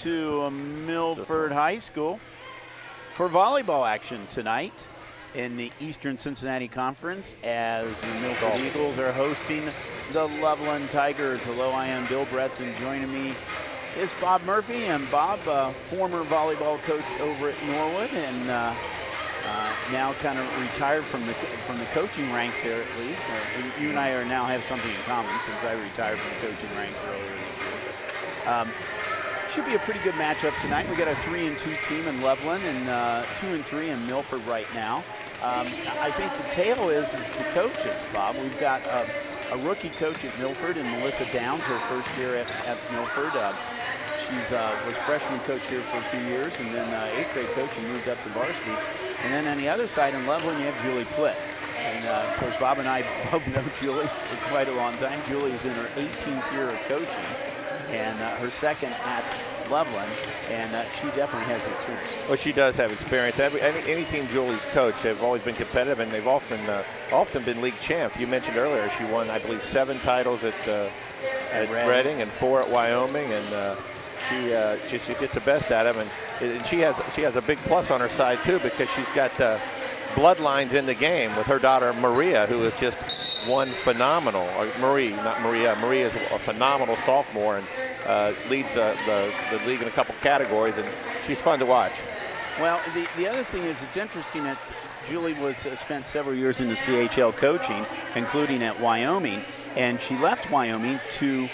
to Milford High School for volleyball action tonight in the Eastern Cincinnati Conference as the Milford Eagles are hosting the Loveland Tigers. Hello, I am Bill Bretz, and joining me is Bob Murphy. And Bob, former volleyball coach over at Norwood, and now kind of retired from the coaching ranks there at least. You and I now have something in common since I retired from the coaching ranks earlier this year. Should be a pretty good matchup tonight. We got a 3-2 team in Loveland and 2-3 in Milford right now. I think the tale is the coaches, Bob. We've got a rookie coach at Milford and Melissa Downs, her first year at Milford. She was freshman coach here for a few years, and then 8th grade coach and moved up to varsity. And then on the other side in Loveland, you have Julie Plitt. And of course, Bob and I both know Julie for quite a long time. Julie is in her 18th year of coaching, and her second at Loveland, and she definitely has experience. Well, she does have experience. Any team Julie's coached have always been competitive, and they've often been league champs. You mentioned earlier she won, I believe, 7 titles at Reading and 4 at Wyoming, and she gets the best out of them. And she has a big plus on her side too, because she's got bloodlines in the game with her daughter Maria, who is just one phenomenal. Or Marie, not Maria. Maria is a phenomenal sophomore and leads the league in a couple categories, and she's fun to watch. Well, the other thing is, it's interesting that Julie was spent several years in the CHL coaching, including at Wyoming, and she left Wyoming to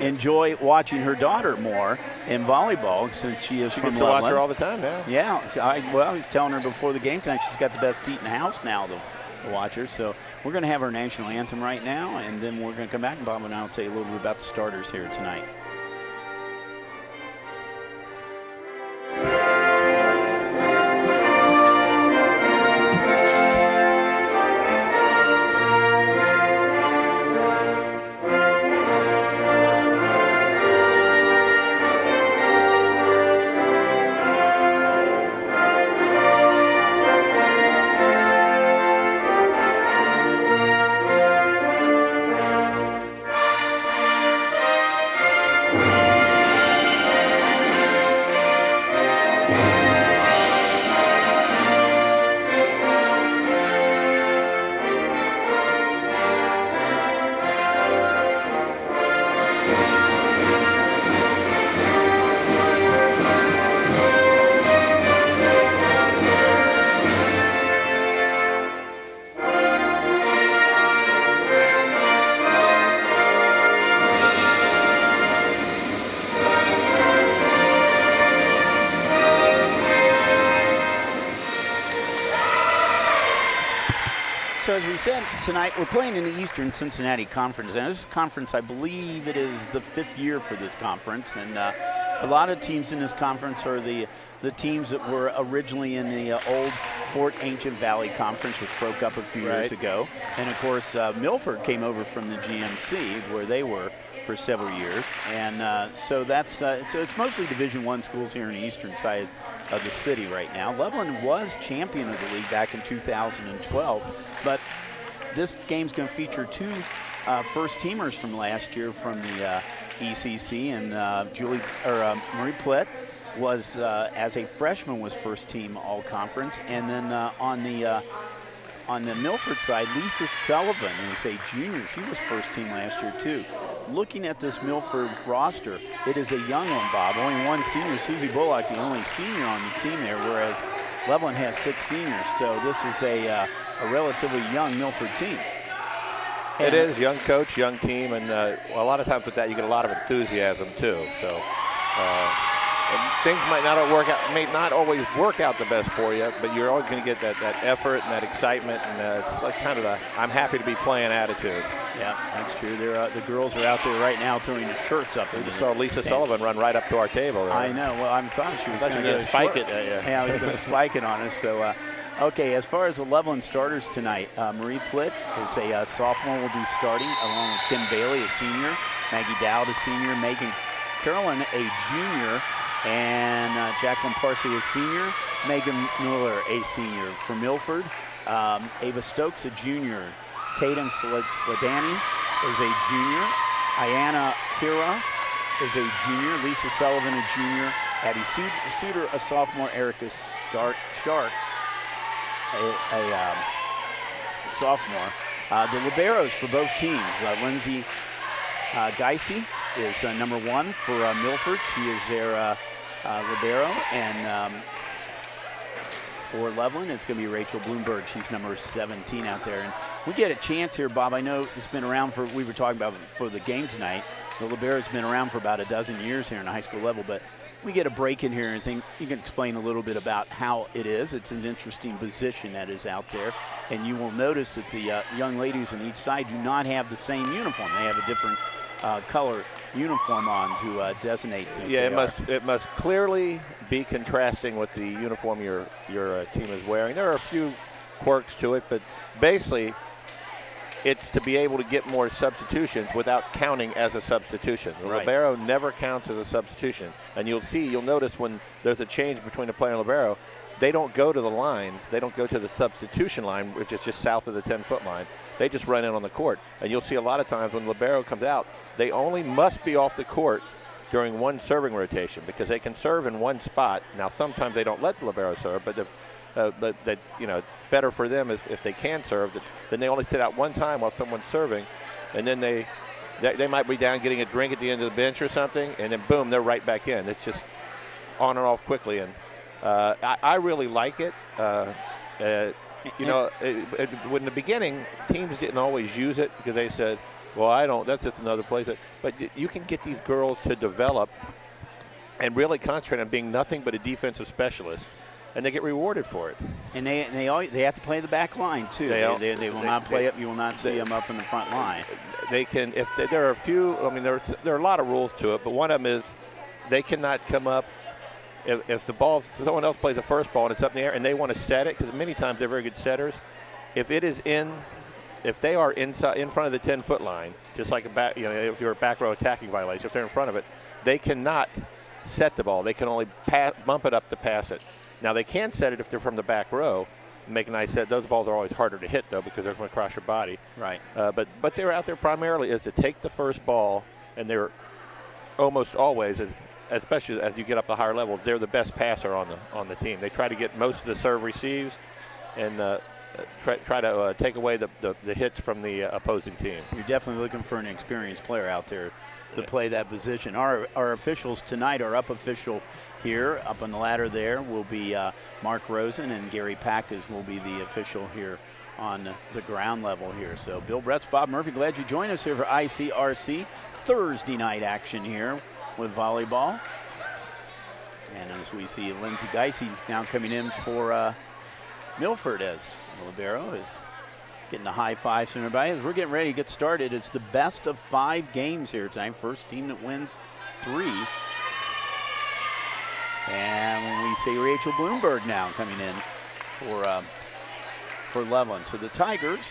enjoy watching her daughter more in volleyball, since she is from Loveland. She gets to watch her all the time now. Yeah. I was telling her before the game tonight she's got the best seat in the house now to watch her. So we're going to have our national anthem right now, and then we're going to come back, and Bob and I will tell you a little bit about the starters here tonight. So as we said, tonight we're playing in the Eastern Cincinnati Conference, and this conference, I believe it is the 5th year for this conference, and a lot of teams in this conference are the teams that were originally in the old Fort Ancient Valley Conference, which broke up a few years ago, and of course Milford came over from the GMC, where they were for several years, and so that's it's mostly Division I schools here in the eastern side of the city right now. Loveland was champion of the league back in 2012, but this game's going to feature 2 first-teamers from last year from the ECC, and Marie Plitt was as a freshman was first team all conference, and then on the Milford side, Lisa Sullivan is a junior. She was first team last year too. Looking at this Milford roster, it is a young one, Bob. Only one senior, Susie Bullock, the only senior on the team there, whereas Loveland has 6 seniors. So this is a relatively young Milford team. It is young coach, young team, and a lot of times with that you get a lot of enthusiasm too. So things may not always work out the best for you, but you're always going to get that effort and that excitement, and it's like kind of I'm happy to be playing attitude. Yeah, that's true. The girls are out there right now throwing their shirts up. We just saw Lisa Sullivan run right up to our table. Right? I know. Well, I thought she was going to spike it. Yeah, I was going to spike it on us. So, okay, as far as the Loveland starters tonight, Marie Plitt is a sophomore, will be starting, along with Kim Bailey, a senior, Maggie Dowd, a senior, Megan Carolyn, a junior, and Jacqueline Parsley, a senior, Megan Miller, a senior. For Milford, Ava Stokes, a junior, Tatum Sladani is a junior, Ayanna Hira is a junior. Lisa Sullivan, a junior. Abby Suter, a sophomore. Erica Shark, a sophomore. The liberos for both teams. Lindsay Geisey is number 1 for Milford. She is their libero. And for Loveland, it's going to be Rachel Bloomberg. She's number 17 out there. And we get a chance here, Bob. I know it's been around for, we were talking about for the game tonight. The libero's been around for about a dozen years here in the high school level, but we get a break in here and think you can explain a little bit about how it is. It's an interesting position that is out there. And you will notice that the young ladies on each side do not have the same uniform. They have a different color uniform on to designate. Yeah, it must clearly be contrasting with the uniform your team is wearing. There are a few quirks to it, but basically it's to be able to get more substitutions without counting as a substitution. The libero never counts as a substitution. And you'll notice when there's a change between a player and libero, they don't go to the line. They don't go to the substitution line, which is just south of the 10-foot line. They just run in on the court. And you'll see a lot of times when libero comes out, they only must be off the court during one serving rotation because they can serve in one spot. Now, sometimes they don't let the libero serve, but it's better for them if they can serve. Then they only sit out one time while someone's serving, and then they might be down getting a drink at the end of the bench or something, and then boom, they're right back in. It's just on and off quickly, and I really like it. In the beginning, teams didn't always use it because they said, well, I don't, that's just another place. But you can get these girls to develop and really concentrate on being nothing but a defensive specialist, and they get rewarded for it. And they have to play the back line, too. They will not play up. You will not see them up in the front line. They can, there are a few, there are a lot of rules to it, but one of them is they cannot come up if the ball, someone else plays the first ball and it's up in the air and they want to set it, because many times they're very good setters. If they are in front of the 10-foot line, just like if you're a back row attacking violation, if they're in front of it, they cannot set the ball. They can only bump it up to pass it. Now, they can set it if they're from the back row, make a nice set. Those balls are always harder to hit, though, because they're going to cross your body. Right. But they're out there primarily is to take the first ball, and they're almost always, especially as you get up the higher levels, they're the best passer on the team. They try to get most of the serve receives and try to take away the hits from the opposing team. You're definitely looking for an experienced player out there to play that position. Our officials tonight, our official here, up on the ladder there, will be Mark Rosen, and Gary Packas will be the official here on the ground level here. So Bill Bretz, Bob Murphy, glad you joined us here for ICRC Thursday night action here with volleyball. And as we see Lindsay Geisey now coming in for Milford, as the libero is getting the high fives from everybody. As we're getting ready to get started, it's the best of 5 games here tonight. First team that wins 3. And when we see Rachel Bloomberg now coming in for Loveland. So the Tigers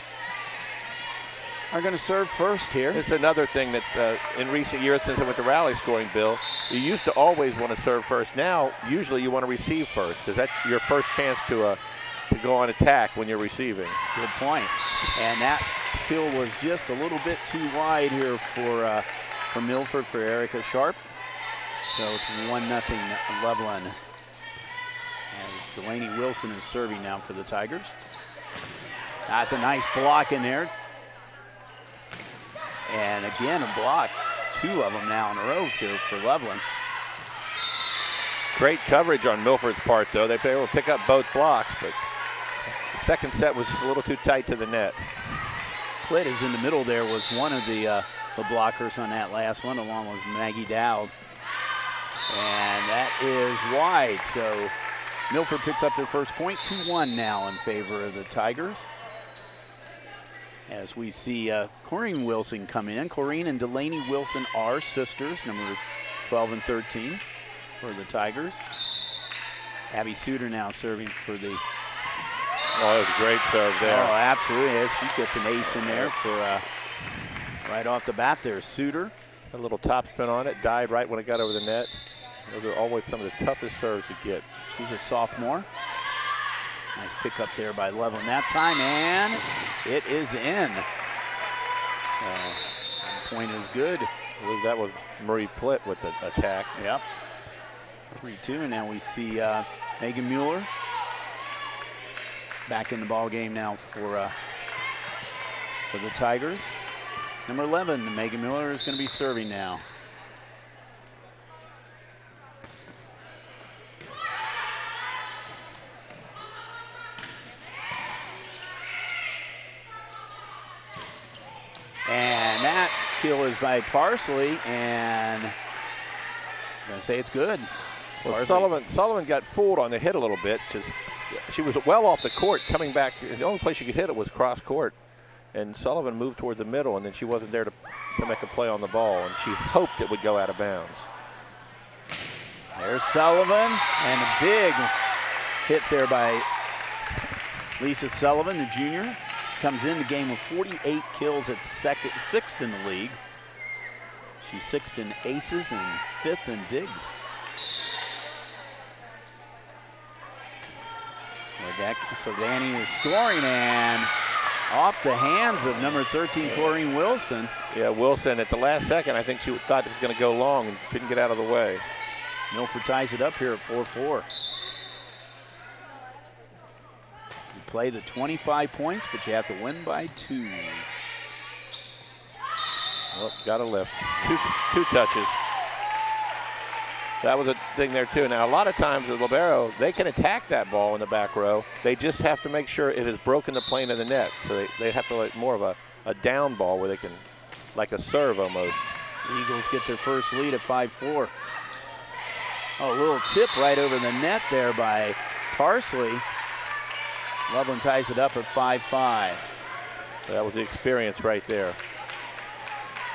are going to serve first here. It's another thing that in recent years since I went to rally scoring, Bill, you used to always want to serve first. Now, usually you want to receive first because that's your first chance to go on attack when you're receiving. Good point. And that kill was just a little bit too wide here for Milford, for Erica Sharp. So it's 1-0 Loveland. As Delaney Wilson is serving now for the Tigers. That's a nice block in there. And again, a block. 2 of them now in a row here for Loveland. Great coverage on Milford's part, though. They were able to pick up both blocks, but the second set was just a little too tight to the net. Plitt is in the middle there, was one of the blockers on that last one, along with Maggie Dowd. And that is wide. So Milford picks up their first point. 2-1 now in favor of the Tigers. As we see Corrine Wilson come in. Corrine and Delaney Wilson are sisters, number 12 and 13 for the Tigers. Abby Suter now serving for the... Oh, that was a great serve there. Oh, absolutely. She gets an ace in there for right off the bat there. Suter. A little topspin on it, died right when it got over the net. Those are always some of the toughest serves to get. She's a sophomore. Nice pickup there by Loveland that time, and it is in. Point is good I believe that was Marie Plitt with the attack. Yep. 3-2, and now we see Megan Mueller back in the ball game now for the Tigers. Number 11, Megan Mueller, is going to be serving now. And that kill is by Parsley, and I'm going to say it's good. Well, Sullivan got fooled on the hit a little bit. She was well off the court coming back. The only place she could hit it was cross court. And Sullivan moved toward the middle, and then she wasn't there to make a play on the ball, and she hoped it would go out of bounds. There's Sullivan, and a big hit there by Lisa Sullivan, the junior. Comes in the game with 48 kills at sixth in the league. She's sixth in aces and fifth in digs. So Danny is scoring, and off the hands of number 13, Corrine Wilson. Yeah, Wilson at the last second, I think she thought it was going to go long and couldn't get out of the way. Milford ties it up here at 4-4. You play the 25 points, but you have to win by 2. Well, got a lift. Two touches. That was a thing there, too. Now, a lot of times the libero, they can attack that ball in the back row. They just have to make sure it has broken the plane of the net. So they have to like more of a down ball where they can, like a serve almost. The Eagles get their first lead at 5-4. Oh, a little tip right over the net there by Parsley. Loveland ties it up at 5-5. That was the experience right there.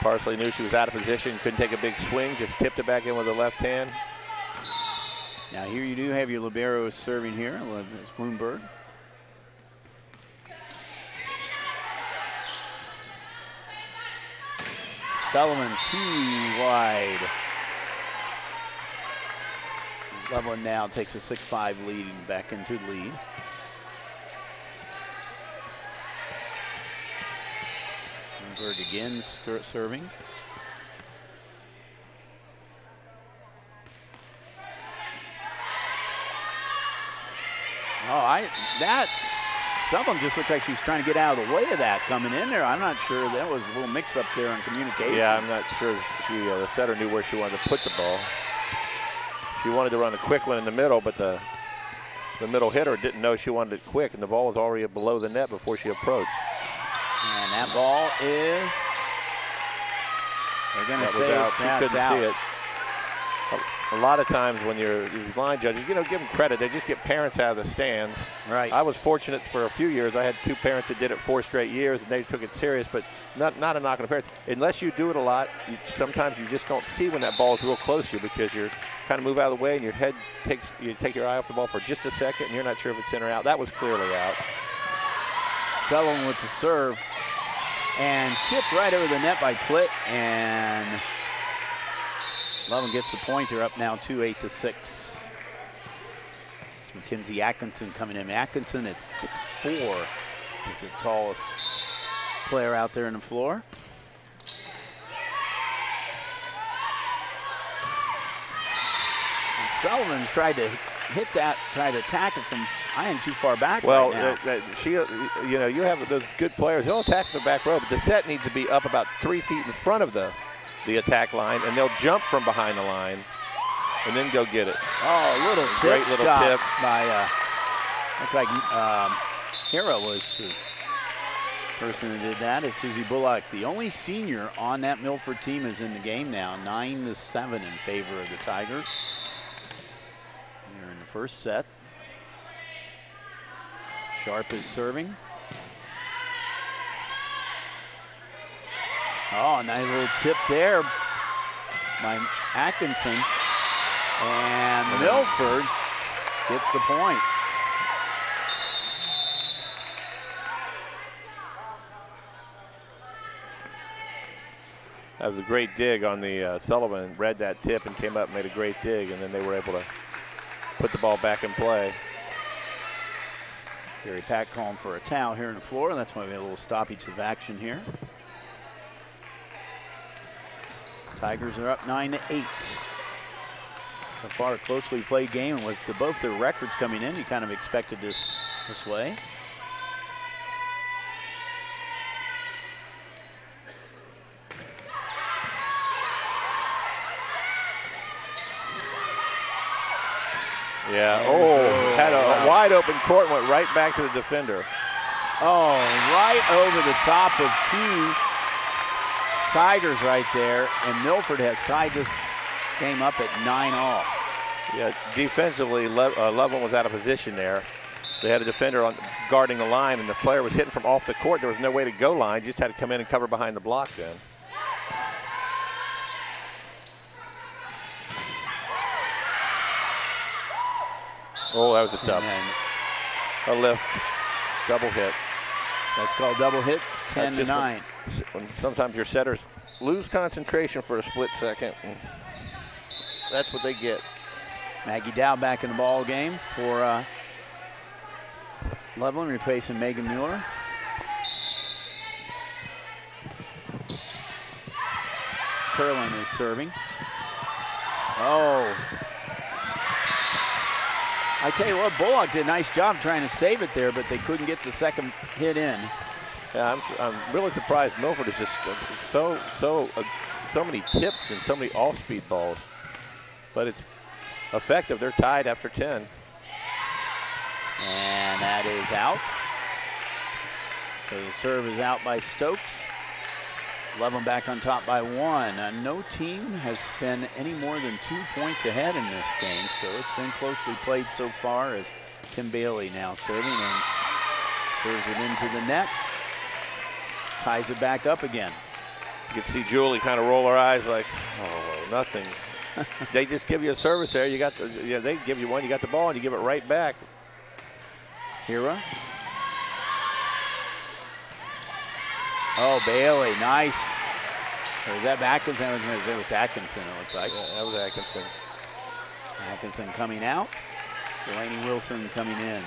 Parsley knew she was out of position, couldn't take a big swing, just tipped it back in with the left hand. Now here you do have your libero serving here. It's Bloomberg. Sullivan too wide. Loveland now takes a 6-5 lead back into the lead. Bloomberg again serving. Someone just looked like she was trying to get out of the way of that coming in there. I'm not sure. That was a little mix up there on communication. Yeah, I'm not sure the setter knew where she wanted to put the ball. She wanted to run a quick one in the middle, but the middle hitter didn't know she wanted it quick, and the ball was already below the net before she approached. And that ball is, they're going to say out. She couldn't out. see it. A lot of times when you're these line judges, give them credit. They just get parents out of the stands. Right. I was fortunate for a few years. I had 2 parents that did it 4 straight years, and they took it serious. But not a knock on the parents. Unless you do it a lot, sometimes you just don't see when that ball is real close to you because you're kind of move out of the way and your head you take your eye off the ball for just a second, and you're not sure if it's in or out. That was clearly out. Sullivan with the serve. And tipped right over the net by Plitt, and Loveland gets the point. They're up now 8-6. It's Mackenzie Atkinson coming in. Atkinson at 6'4" is the tallest player out there on the floor. And Sullivan tried to hit that, tried to attack it from too far back. Well, right now. you have those good players. They'll attack from the back row, but the set needs to be up about 3 feet in front of the attack line, and they'll jump from behind the line and then go get it. Oh, a little great tip little shot tip by looked like Hera was the person that did that. It's Susie Bullock. The only senior on that Milford team is in the game now. 9-7 in favor of the Tigers. They're in the first set. Sharp is serving. Oh, nice little tip there by Atkinson. And Milford gets the point. That was a great dig on the Sullivan. Read that tip and came up and made a great dig, and then they were able to put the ball back in play. Gary Pack calling for a towel here on the floor. That's why we have a little stoppage of action here. Tigers are up 9-8. So far, a closely played game, and with both their records coming in, you kind of expected this way. Yeah, had a wide open court and went right back to the defender. Oh, right over the top of two Tigers right there, and Milford has tied this game up at 9-all. Yeah, defensively, Loveland was out of position there. They had a defender guarding the line, and the player was hitting from off the court. There was no way to go line. Just had to come in and cover behind the block then. Oh, that was a dub. A lift. Double hit. That's called double hit, 10-9. When sometimes your setters lose concentration for a split second. That's what they get. Maggie Dow back in the ball game for Loveland, replacing Megan Mueller. Curlin is serving. Oh. I tell you what, Bullock did a nice job trying to save it there, but they couldn't get the second hit in. Yeah, I'm really surprised. Milford is just so many tips and so many off-speed balls. But it's effective. They're tied after 10. And that is out. So the serve is out by Stokes. Loveland back on top by 1. No team has been any more than 2 points ahead in this game, so it's been closely played so far as Kim Bailey now serving and serves it into the net. Ties it back up again. You can see Julie kind of roll her eyes like, oh, nothing. They just give you a service there. They give you one, you got the ball, and you give it right back. Hira. Oh, Bailey, nice. Or was that Atkinson? It was Atkinson, it looks like. Yeah, that was Atkinson. Atkinson coming out. Delaney Wilson coming in.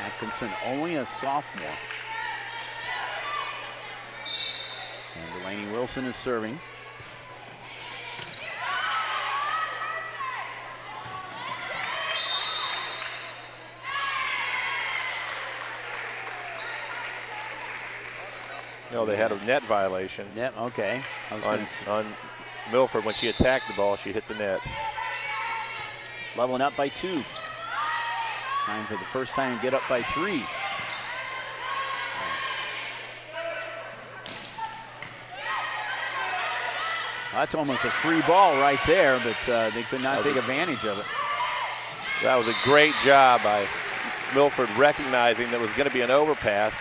Atkinson only a sophomore. And Delaney Wilson is serving. No, they had a net violation. Net, okay. On Milford, when she attacked the ball, she hit the net. Leveling up by 2. Time for the first time to get up by 3. That's almost a free ball right there, but they could not take advantage of it. That was a great job by Milford recognizing there was going to be an overpass.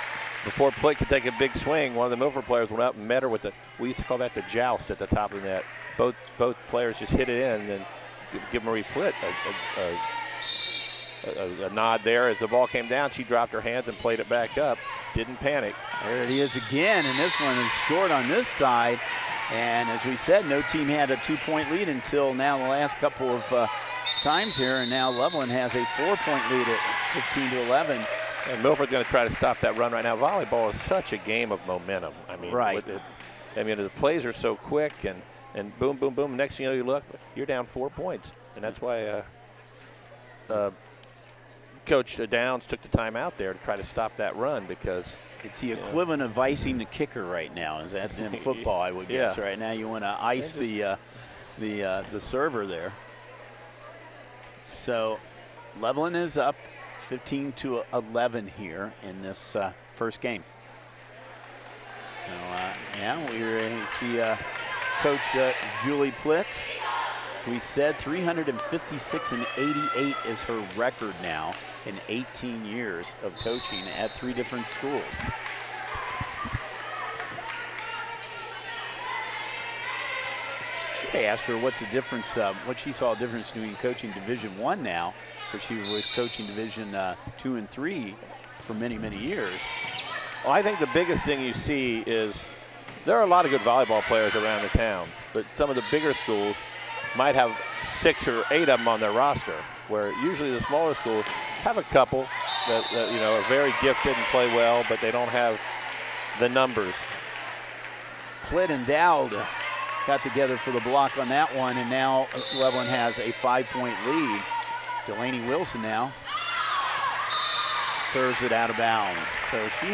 Before Plitt could take a big swing, one of the Milford players went up and met her with we used to call that the joust at the top of the net. Both players just hit it in and give Marie Plitt a nod there. As the ball came down, she dropped her hands and played it back up. Didn't panic. There it is again, and this one is short on this side. And as we said, no team had a 2-point lead until now the last couple of times here, and now Loveland has a 4-point lead at 15-11. And Milford's going to try to stop that run right now. Volleyball is such a game of momentum. I mean, right. The plays are so quick, and boom, boom, boom. Next thing you know, you look, you're down 4 points. And that's why Coach Downs took the time out there to try to stop that run, because it's the equivalent of icing the kicker right now. Is that in football? I would guess. Right now, you want to ice the server there. So, Loveland is up 15-11 here in this first game. So, we see Coach Julie Plitt. So we said 356-88 is her record now in 18 years of coaching at 3 different schools. Should I ask her what's the difference, what she saw a difference between coaching Division I now, where she was coaching Division 2 and 3 for many, many years. Well, I think the biggest thing you see is there are a lot of good volleyball players around the town, but some of the bigger schools might have 6 or 8 of them on their roster, where usually the smaller schools have a couple that are very gifted and play well, but they don't have the numbers. Plitt and Dowd got together for the block on that one, and now Loveland has a 5-point lead. Delaney Wilson now serves it out of bounds. So she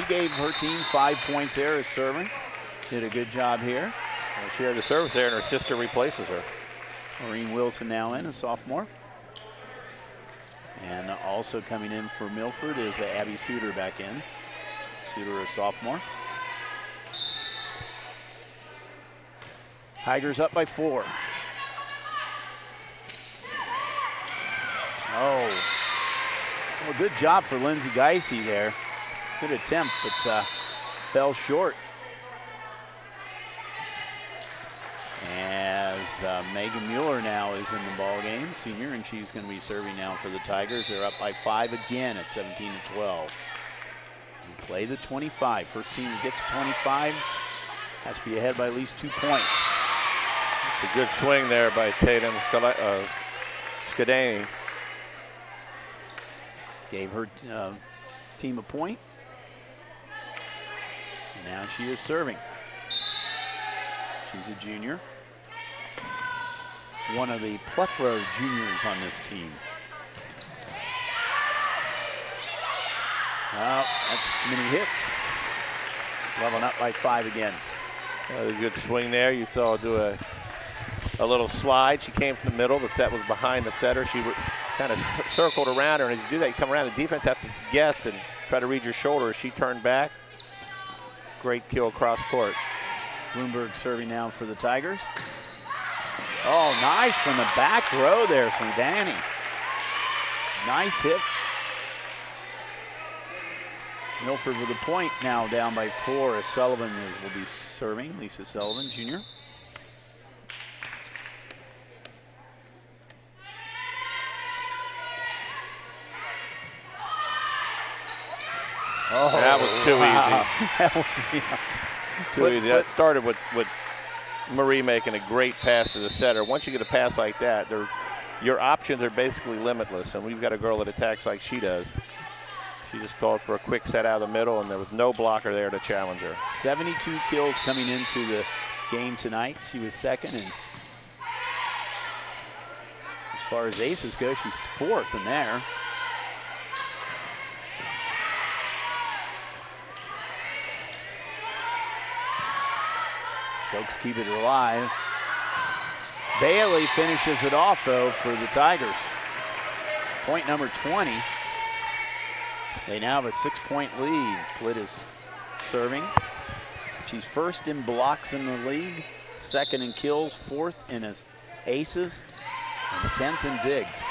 gave her team 5 points there as serving. Did a good job here. Well, she had the service there, and her sister replaces her. Maureen Wilson now in, a sophomore. And also coming in for Milford is Abby Suter back in. Suter, a sophomore. Tigers up by 4. Oh, well, good job for Lindsay Geisey there. Good attempt, but fell short. As Megan Mueller now is in the ball game, senior, and she's going to be serving now for the Tigers. They're up by 5 again at 17-12. We play the 25. First team that gets 25 has to be ahead by at least 2 points. It's a good swing there by Tatum Skadany. Gave her team a point. And now she is serving. She's a junior. One of the plethora of juniors on this team. Well, that's many hits. Loveland up by 5 again. A good swing there. You saw her do a little slide. She came from the middle. The set was behind the setter. She kind of circled around her, and as you do that, you come around. The defense has to guess and try to read your shoulder. She turned back. Great kill across court. Bloomberg serving now for the Tigers. Oh, nice from the back row there, Danny. Nice hit. Milford with a point now, down by 4 as Sullivan will be serving. Lisa Sullivan, junior. Oh, that was too easy. That was too easy. That started with Marie making a great pass to the setter. Once you get a pass like that, your options are basically limitless. And we've got a girl that attacks like she does. She just called for a quick set out of the middle, and there was no blocker there to challenge her. 72 kills coming into the game tonight. She was second, and as far as aces go, she's 4th in there. Stokes keep it alive. Bailey finishes it off, though, for the Tigers. Point number 20. They now have a 6-point lead. Plitt is serving. She's first in blocks in the league, second in kills, 4th in his aces, and 10th in digs.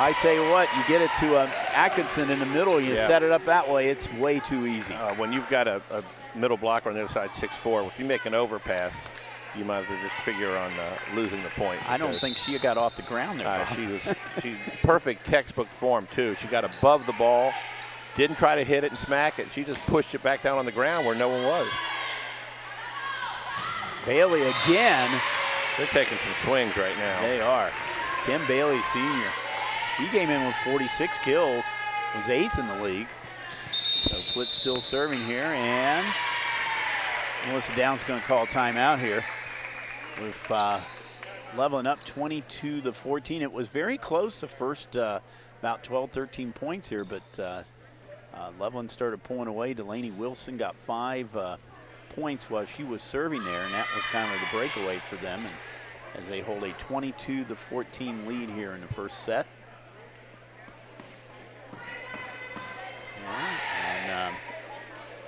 I tell you what, you get it to Atkinson in the middle, you set it up that way, it's way too easy. When you've got a middle blocker on the other side, 6'4", if you make an overpass, you might as well just figure on losing the point. I don't think she got off the ground there. She's perfect textbook form, too. She got above the ball, didn't try to hit it and smack it. She just pushed it back down on the ground where no one was. Bailey again. They're taking some swings right now. They are. Kim Bailey, senior. She came in with 46 kills, was 8th in the league. So Plitt still serving here, and Melissa Downs going to call a timeout here. With Loveland up 22-14. It was very close the first about 12, 13 points here, but Loveland started pulling away. Delaney Wilson got 5 points while she was serving there, and that was kind of the breakaway for them. And as they hold a 22-14 lead here in the first set. And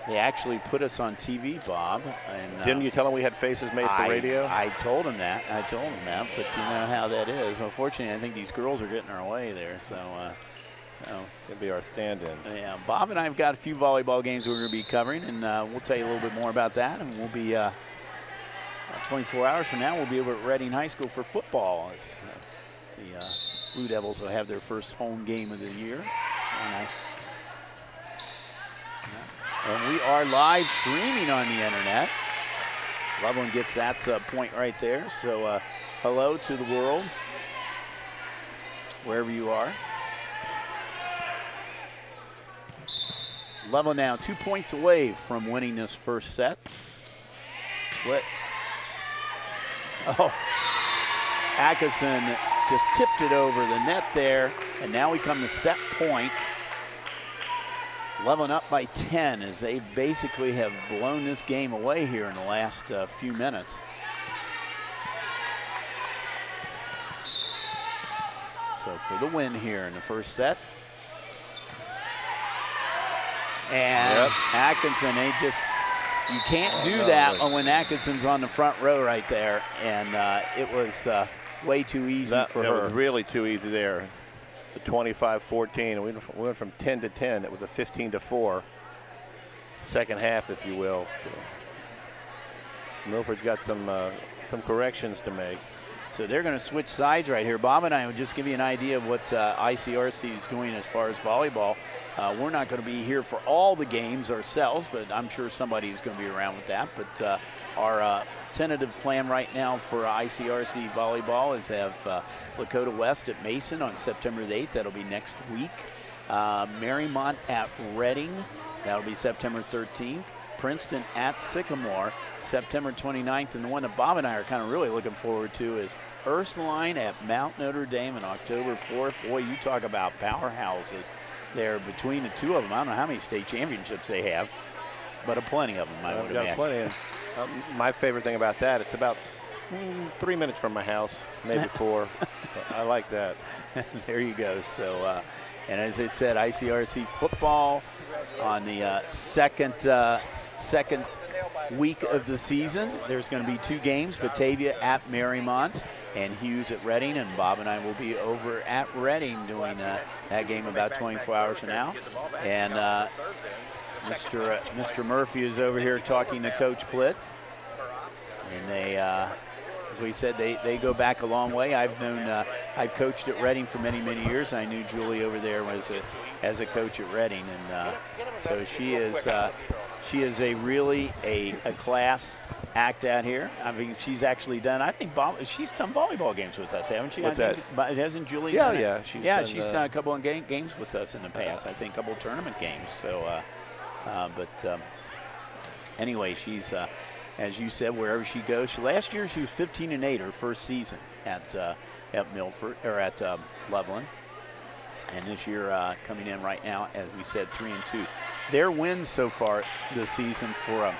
they actually put us on TV, Bob. And, didn't you tell them we had faces made for radio? I told him that. But you know how that is. Unfortunately, I think these girls are getting our way there. So it'll be our stand-ins. Yeah, Bob and I have got a few volleyball games we're going to be covering, and we'll tell you a little bit more about that. And we'll be 24 hours from now, we'll be over at Reading High School for football. As, the Blue Devils will have their first home game of the year. And we are live streaming on the internet. Loveland gets that point right there. So hello to the world, wherever you are. Loveland now 2 points away from winning this first set. What? Oh, Atkinson just tipped it over the net there, and now we come to set point. Loveland up by 10 as they basically have blown this game away here in the last few minutes. So for the win here in the first set. And Atkinson, you can't do that when Atkinson's on the front row right there. And it was way too easy for her. It was really too easy there. The 25-14. We went from 10 to 10. It was a 15-4 second half, if you will. So Milford's got some corrections to make. So they're going to switch sides right here. Bob and I will just give you an idea of what ICRC is doing as far as volleyball. We're not going to be here for all the games ourselves, but I'm sure somebody is going to be around with that. But our tentative plan right now for ICRC volleyball is have Lakota West at Mason on September the 8th. That'll be next week. Marymount at Reading. That'll be September 13th. Princeton at Sycamore, September 29th. And the one that Bob and I are kind of really looking forward to is Ursuline at Mount Notre Dame on October 4th. Boy, you talk about powerhouses there between the two of them. I don't know how many state championships they have, but plenty of them, I would imagine. Plenty. My favorite thing about that, it's about 3 minutes from my house, maybe 4. I like that. There you go. So, and as I said, ICRC football on the second week of the season. There's going to be 2 games, Batavia at Marymount and Hughes at Reading, and Bob and I will be over at Reading doing that game about 24 hours from now. And Mr. Murphy is over here talking to Coach Plitt, and they, as we said, they go back a long way. I've I've coached at Reading for many, many years. I knew Julie over there as a coach at Reading, and so she is a really a class act out here. I mean, she's actually done. I think she's done volleyball games with us, haven't she? What's that? Hasn't Julie? Yeah. She's done a couple of games with us in the past. I think a couple of tournament games. So, anyway, she's as you said, wherever she goes. Last year she was 15-8 her first season at Milford or at Loveland. And this year coming in right now, as we said, 3-2. Their wins so far this season for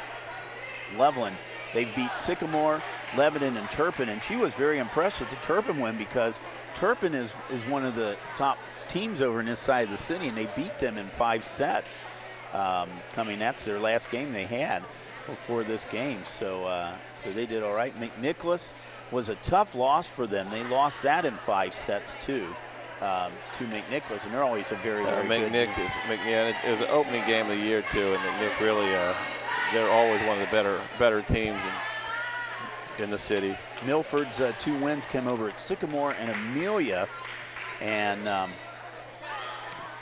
Loveland, they beat Sycamore, Lebanon, and Turpin. And she was very impressed with the Turpin win because Turpin is one of the top teams over in this side of the city, and they beat them in 5 sets. That's their last game they had before this game. So they did all right. McNicholas was a tough loss for them. They lost that in 5 sets too. To McNicholas, and they're always a very, very good. It was the opening game of the year too, and McNick really, they're always one of the better teams in the city. Milford's 2 wins came over at Sycamore and Amelia, and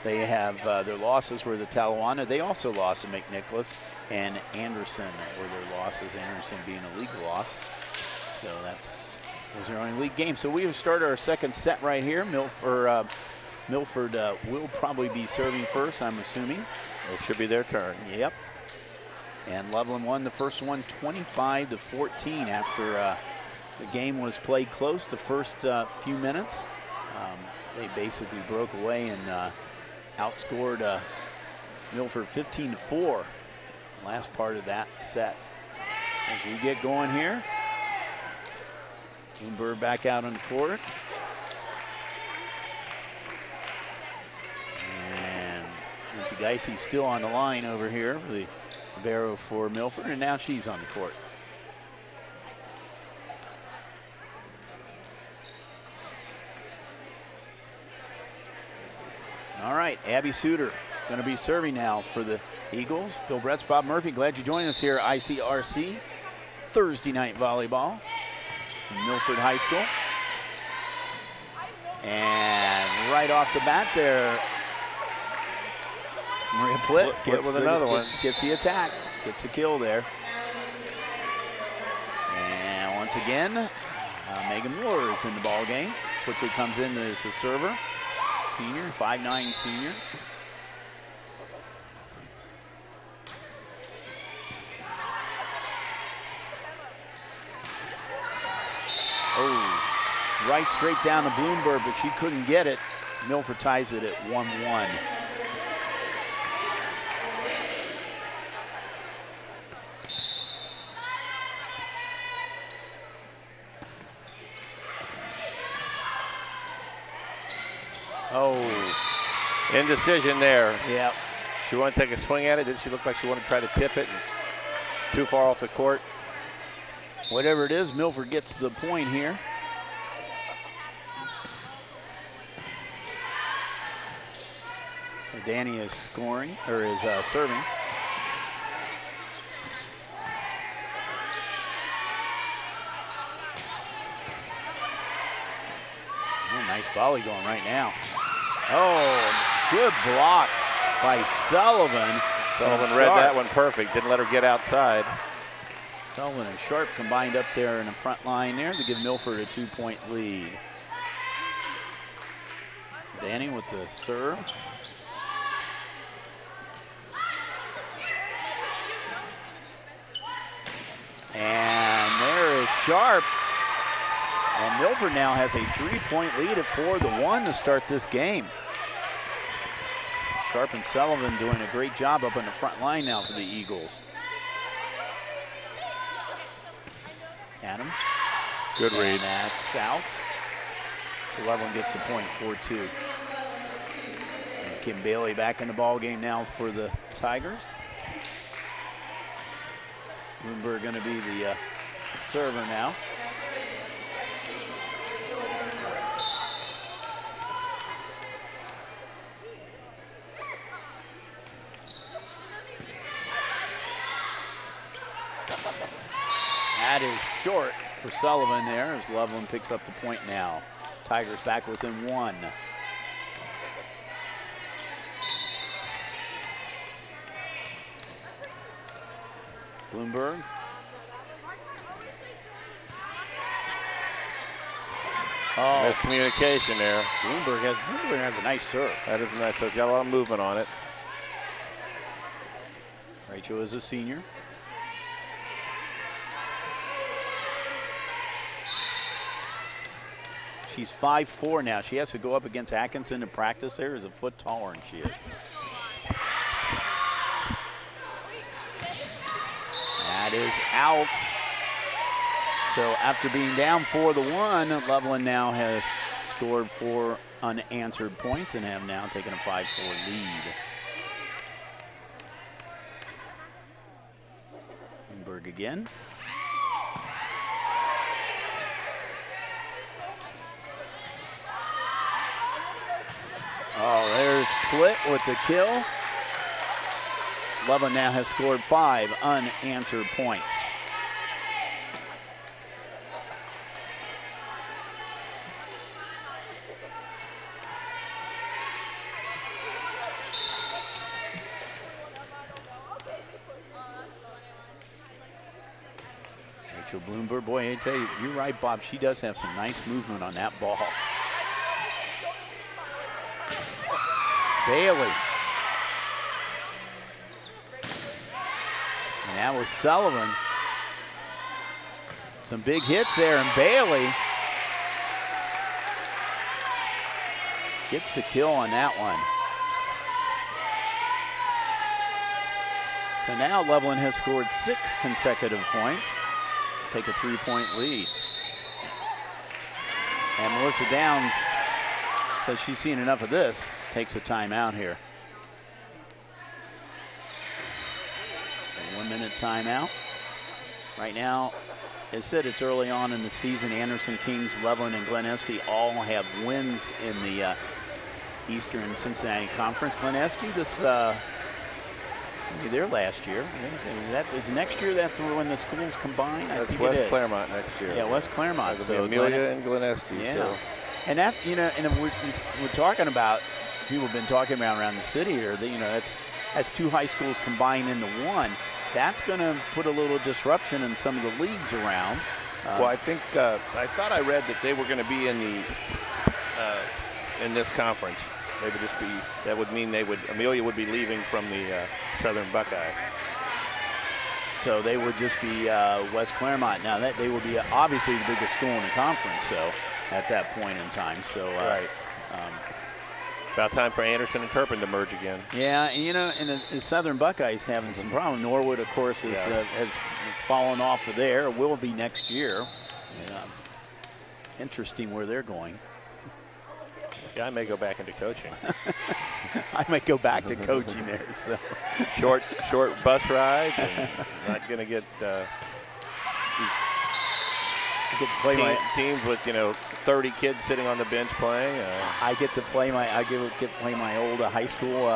they have their losses were the Talawanda. They also lost to McNicholas, and Anderson were their losses. Anderson being a league loss, so was their only league game. So we have started our second set right here. Milford will probably be serving first, I'm assuming. It should be their turn. Yep. And Loveland won the first one 25-14 after the game was played close the first few minutes. They basically broke away and outscored Milford 15-4 last part of that set. As we get going here, Bloomberg back out on the court. And Nancy Geisey still on the line over here for the Barrow for Milford, and now she's on the court. All right, Abby Suter going to be serving now for the Eagles. Bill Bretz, Bob Murphy, glad you joined us here at ICRC Thursday Night Volleyball from Milford High School. And right off the bat there, Maria Plitt gets the attack, gets the kill there. And once again, Megan Moore is in the ball game. Quickly comes in as a server, senior, 5'9" senior. Oh, right straight down to Bloomberg, but she couldn't get it. Milford ties it at 1-1. Oh. Indecision there. Yep. She wanted to take a swing at it. Did she look like she wanted to try to tip it? Too far off the court. Whatever it is, Milford gets the point here. So Danny is scoring, or is serving. Oh, nice volley going right now. Oh, good block by Sullivan. Sullivan read that one perfect. Didn't let her get outside. Sullivan and Sharp combined up there in the front line there to give Milford a 2-point lead. So Danny with the serve. And there is Sharp. And Milford now has a 3-point lead at 4-1 to start this game. Sharp and Sullivan doing a great job up on the front line now for the Eagles. Adam. Good read. And that's out. So Loveland gets the point, 4-2. And Kim Bailey back in the ball game now for the Tigers. Bloomberg going to be the server now. That is short for Sullivan there as Loveland picks up the point now. Tigers back within 1. Bloomberg. Oh, miscommunication there. Bloomberg has a nice serve. That is a nice serve. It's got a lot of movement on it. Rachel is a senior. She's 5'4" now. She has to go up against Atkinson in practice there. Is a foot taller than she is. That is out. So after being down 4-1, Loveland now has scored 4 unanswered points and have now taken a 5-4 lead. Bloomberg again. Oh, there's Split with the kill. Loveland now has scored 5 unanswered points. Rachel Bloomberg, boy, I tell you, you're right, Bob. She does have some nice movement on that ball. Bailey. And that was Sullivan. Some big hits there, and Bailey gets the kill on that one. So now Loveland has scored 6 consecutive points, take a 3-point lead. And Melissa Downs says she's seen enough of this, takes a timeout here. A 1-minute timeout. Right now, as said, it's early on in the season. Anderson, Kings, Loveland, and Glen Estee all have wins in the Eastern Cincinnati Conference. Glen Estee, there last year. Is next year that's when the schools combine? That's West Claremont next year. Yeah, West Claremont. So Amelia and Glen Estee. Yeah. So. And that, and we're talking about, people have been talking around the city here, that, that's 2 high schools combined into 1. That's going to put a little disruption in some of the leagues around. Well, I think I thought I read that they were going to be in this conference. They would just be. That would mean Amelia would be leaving from the Southern Buckeye. So they would just be West Claremont. Now that they would be obviously the biggest school in the conference. So at that point in time. So right. About time for Anderson and Turpin to merge again. Yeah, and the Southern Buckeyes having some problem. Norwood, of course, has fallen off of there. Will be next year. Interesting where they're going. Yeah, I may go back into coaching. I may go back to coaching there. So short bus rides, and not going to get teams with 30 kids sitting on the bench playing. I get to play my old high school.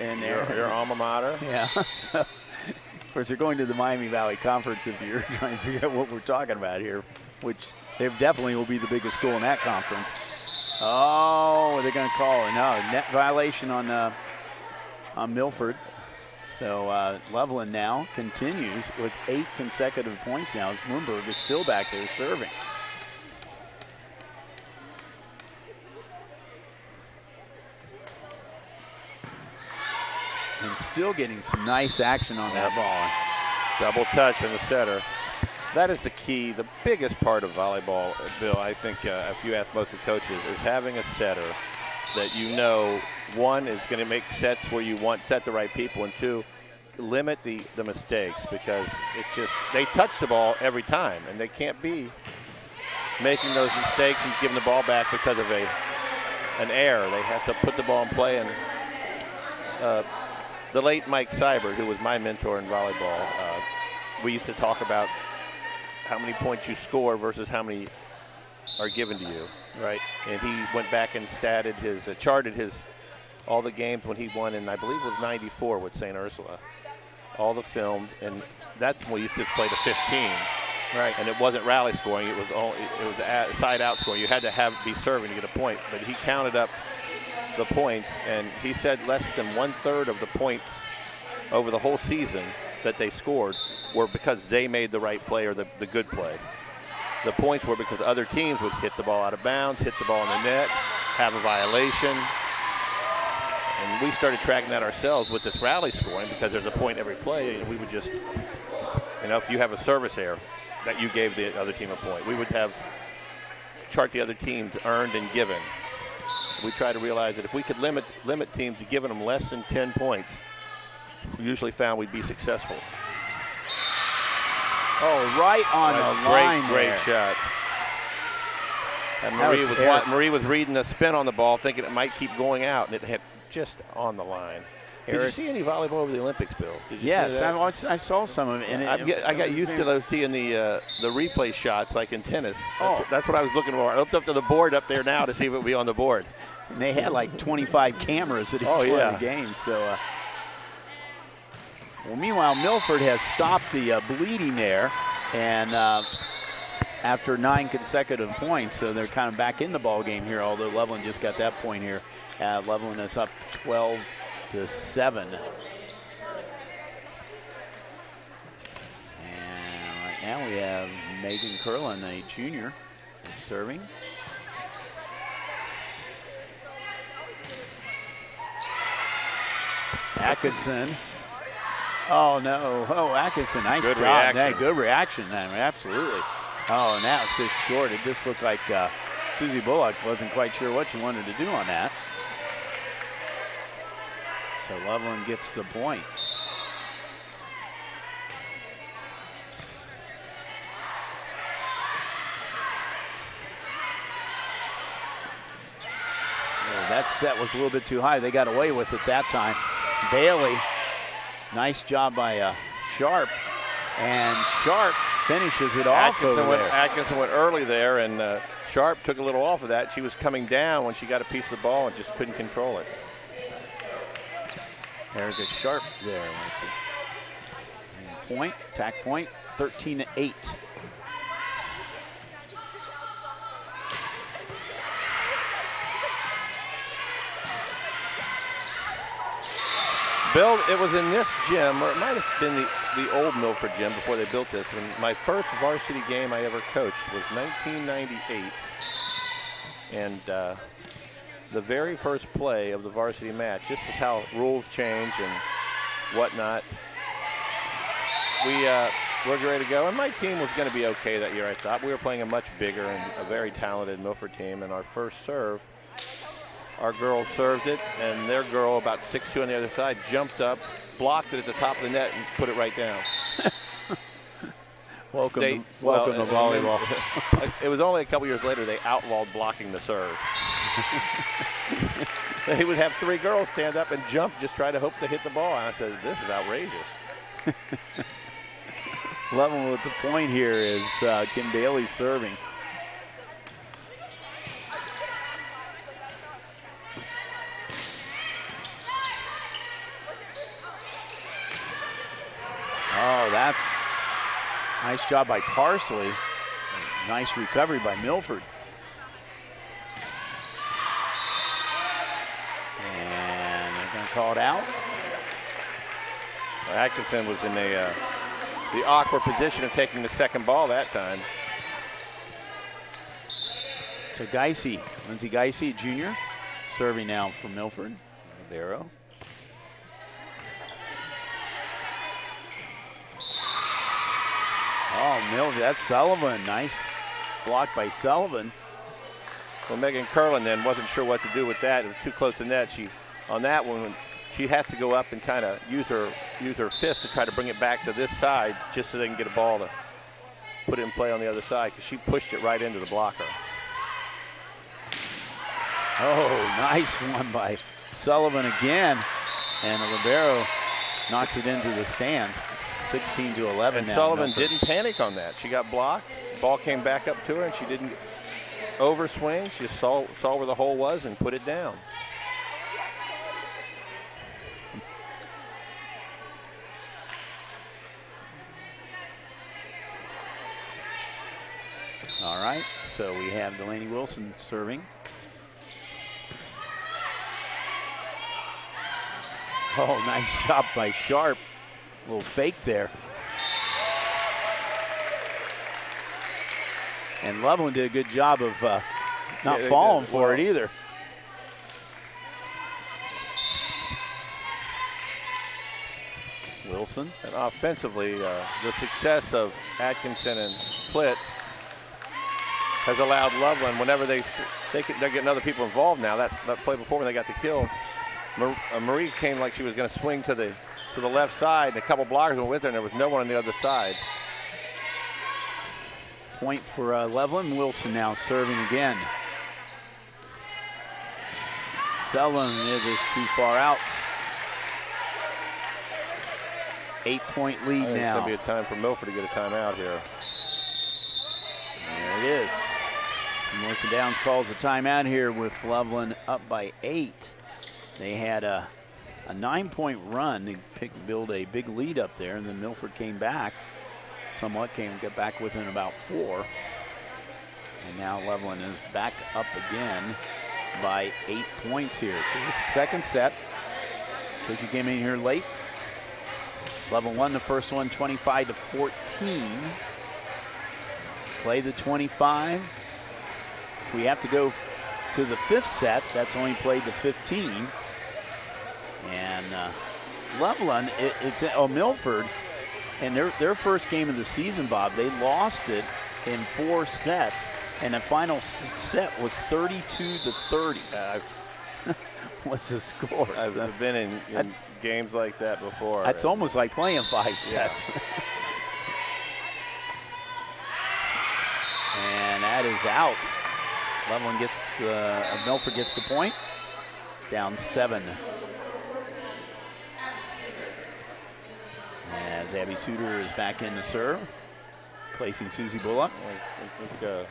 And your alma mater. Yeah. So of course they're going to the Miami Valley Conference. If you're trying to figure out what we're talking about here, which they definitely will be the biggest school in that conference. Oh, they're going to call it. No, net violation on Milford. So Loveland now continues with 8 consecutive points now as Moonberg is still back there serving. And still getting some nice action on that ball. Double touch in the setter. That is the key, the biggest part of volleyball, Bill, I think, if you ask most of the coaches, is having a setter that one, is going to make sets where you set the right people, and 2, limit the mistakes, because it's just, they touch the ball every time, and they can't be making those mistakes and giving the ball back because of an error. They have to put the ball in play, and the late Mike Seibert, who was my mentor in volleyball, we used to talk about how many points you score versus how many are given to you. Right. And he went back and charted all the games when he won in, I believe it was 94 with St. Ursula. All the filmed, and that's when we used to play to 15. Right. And it wasn't rally scoring, it was side out scoring. You had to be serving to get a point. But he counted up the points, and he said less than 1/3 of the points over the whole season that they scored were because they made the right play or the good play. The points were because other teams would hit the ball out of bounds, hit the ball in the net, have a violation. And we started tracking that ourselves with this rally scoring, because there's a point every play, and we would just, if you have a service error that you gave the other team a point, we would chart the other teams earned and given. We try to realize that if we could limit teams to giving them less than 10 points, we usually found we'd be successful. Oh, right on the line. Great shot. And Marie was reading the spin on the ball, thinking it might keep going out, and it hit just on the line. Did you see any volleyball over the Olympics, Bill? Yes, I saw some of it. And I got used to seeing the replay shots like in tennis. That's what I was looking for. I looked up to the board up there now to see if it would be on the board. And they had like 25 cameras at each one of the games. So, meanwhile, Milford has stopped the bleeding there, and after 9 consecutive points, so they're kind of back in the ball game here. Although Loveland just got that point here. Loveland is up 12-7. And right now we have Megan Curlin, a junior, serving. Atkinson. Oh, no. Oh, Atkinson, nice job. Reaction. Good reaction. Absolutely. Oh, and that was just short. It just looked like Susie Bullock wasn't quite sure what she wanted to do on that. So Loveland gets the point. That set was a little bit too high. They got away with it that time. Bailey, nice job by Sharp. And Sharp finishes it off over there. Atkinson went early there, and Sharp took a little off of that. She was coming down when she got a piece of the ball and just couldn't control it. Erica Sharp there. Point, attack point, 13-8. Bill, it was in this gym, or it might have been the old Milford gym before they built this, when my first varsity game I ever coached was 1998. And the very first play of the varsity match, this is how rules change and whatnot. we're ready to go. And my team was going to be okay that year, I thought. We were playing a much bigger and a very talented Milford team. And our first serve, our girl served it, and their girl, about 6'2" on the other side, jumped up, blocked it at the top of the net, and put it right down. Welcome to volleyball. It was only a couple years later they outlawed blocking the serve. They would have 3 girls stand up and jump, just try to hope to hit the ball. And I said, this is outrageous. Loveland with the point here is Kim Bailey serving. Oh, that's nice job by Parsley. Nice recovery by Milford. And they're going to call it out. Well, Atkinson was in the awkward position of taking the second ball that time. So Geisey, Lindsay Geisey, Jr., serving now for Milford. Barrow. Oh, Milford, that's Sullivan. Nice block by Sullivan. Well, Megan Curlin then wasn't sure what to do with that. It was too close to net. On that one, she has to go up and kind of use her fist to try to bring it back to this side just so they can get a ball to put it in play on the other side, because she pushed it right into the blocker. Oh, nice one by Sullivan again. And Libero knocks it into the stands. 16-11 and now. Sullivan didn't panic on that. She got blocked. Ball came back up to her, and she didn't overswing. She just saw where the hole was and put it down. All right, so we have Delaney Wilson serving. Oh, nice shot by Sharp. A little fake there. And Loveland did a good job of not falling for it either. Wilson. And offensively, the success of Atkinson and Plitt has allowed Loveland, whenever they're getting other people involved now. That play before when they got the kill, Marie came like she was going to swing to the left side, and a couple blockers went with her, and there was no one on the other side. Point for Loveland. Wilson now serving again. Sullivan is too far out. 8-point lead now. It's going to be a time for Milford to get a timeout here. There it is. Melissa Downs calls a timeout here with Loveland up by 8. They had a 9-point run. They build a big lead up there, and then Milford came back. Get back within about 4. And now Loveland is back up again by 8 points here. So the second set, because you came in here late. Loveland won the first one 25-14. Play the 25. If we have to go to the 5th set, that's only played to 15. And Loveland, Milford, and their first game of the season, Bob, they lost it in 4 sets, and the final set was 32-30. What's the score? I've been in games like that before. That's almost like playing 5 sets. Yeah. And that is out. Loveland Milford gets the point. Down 7. As Abby Suter is back in to serve, placing Susie Bullock. I think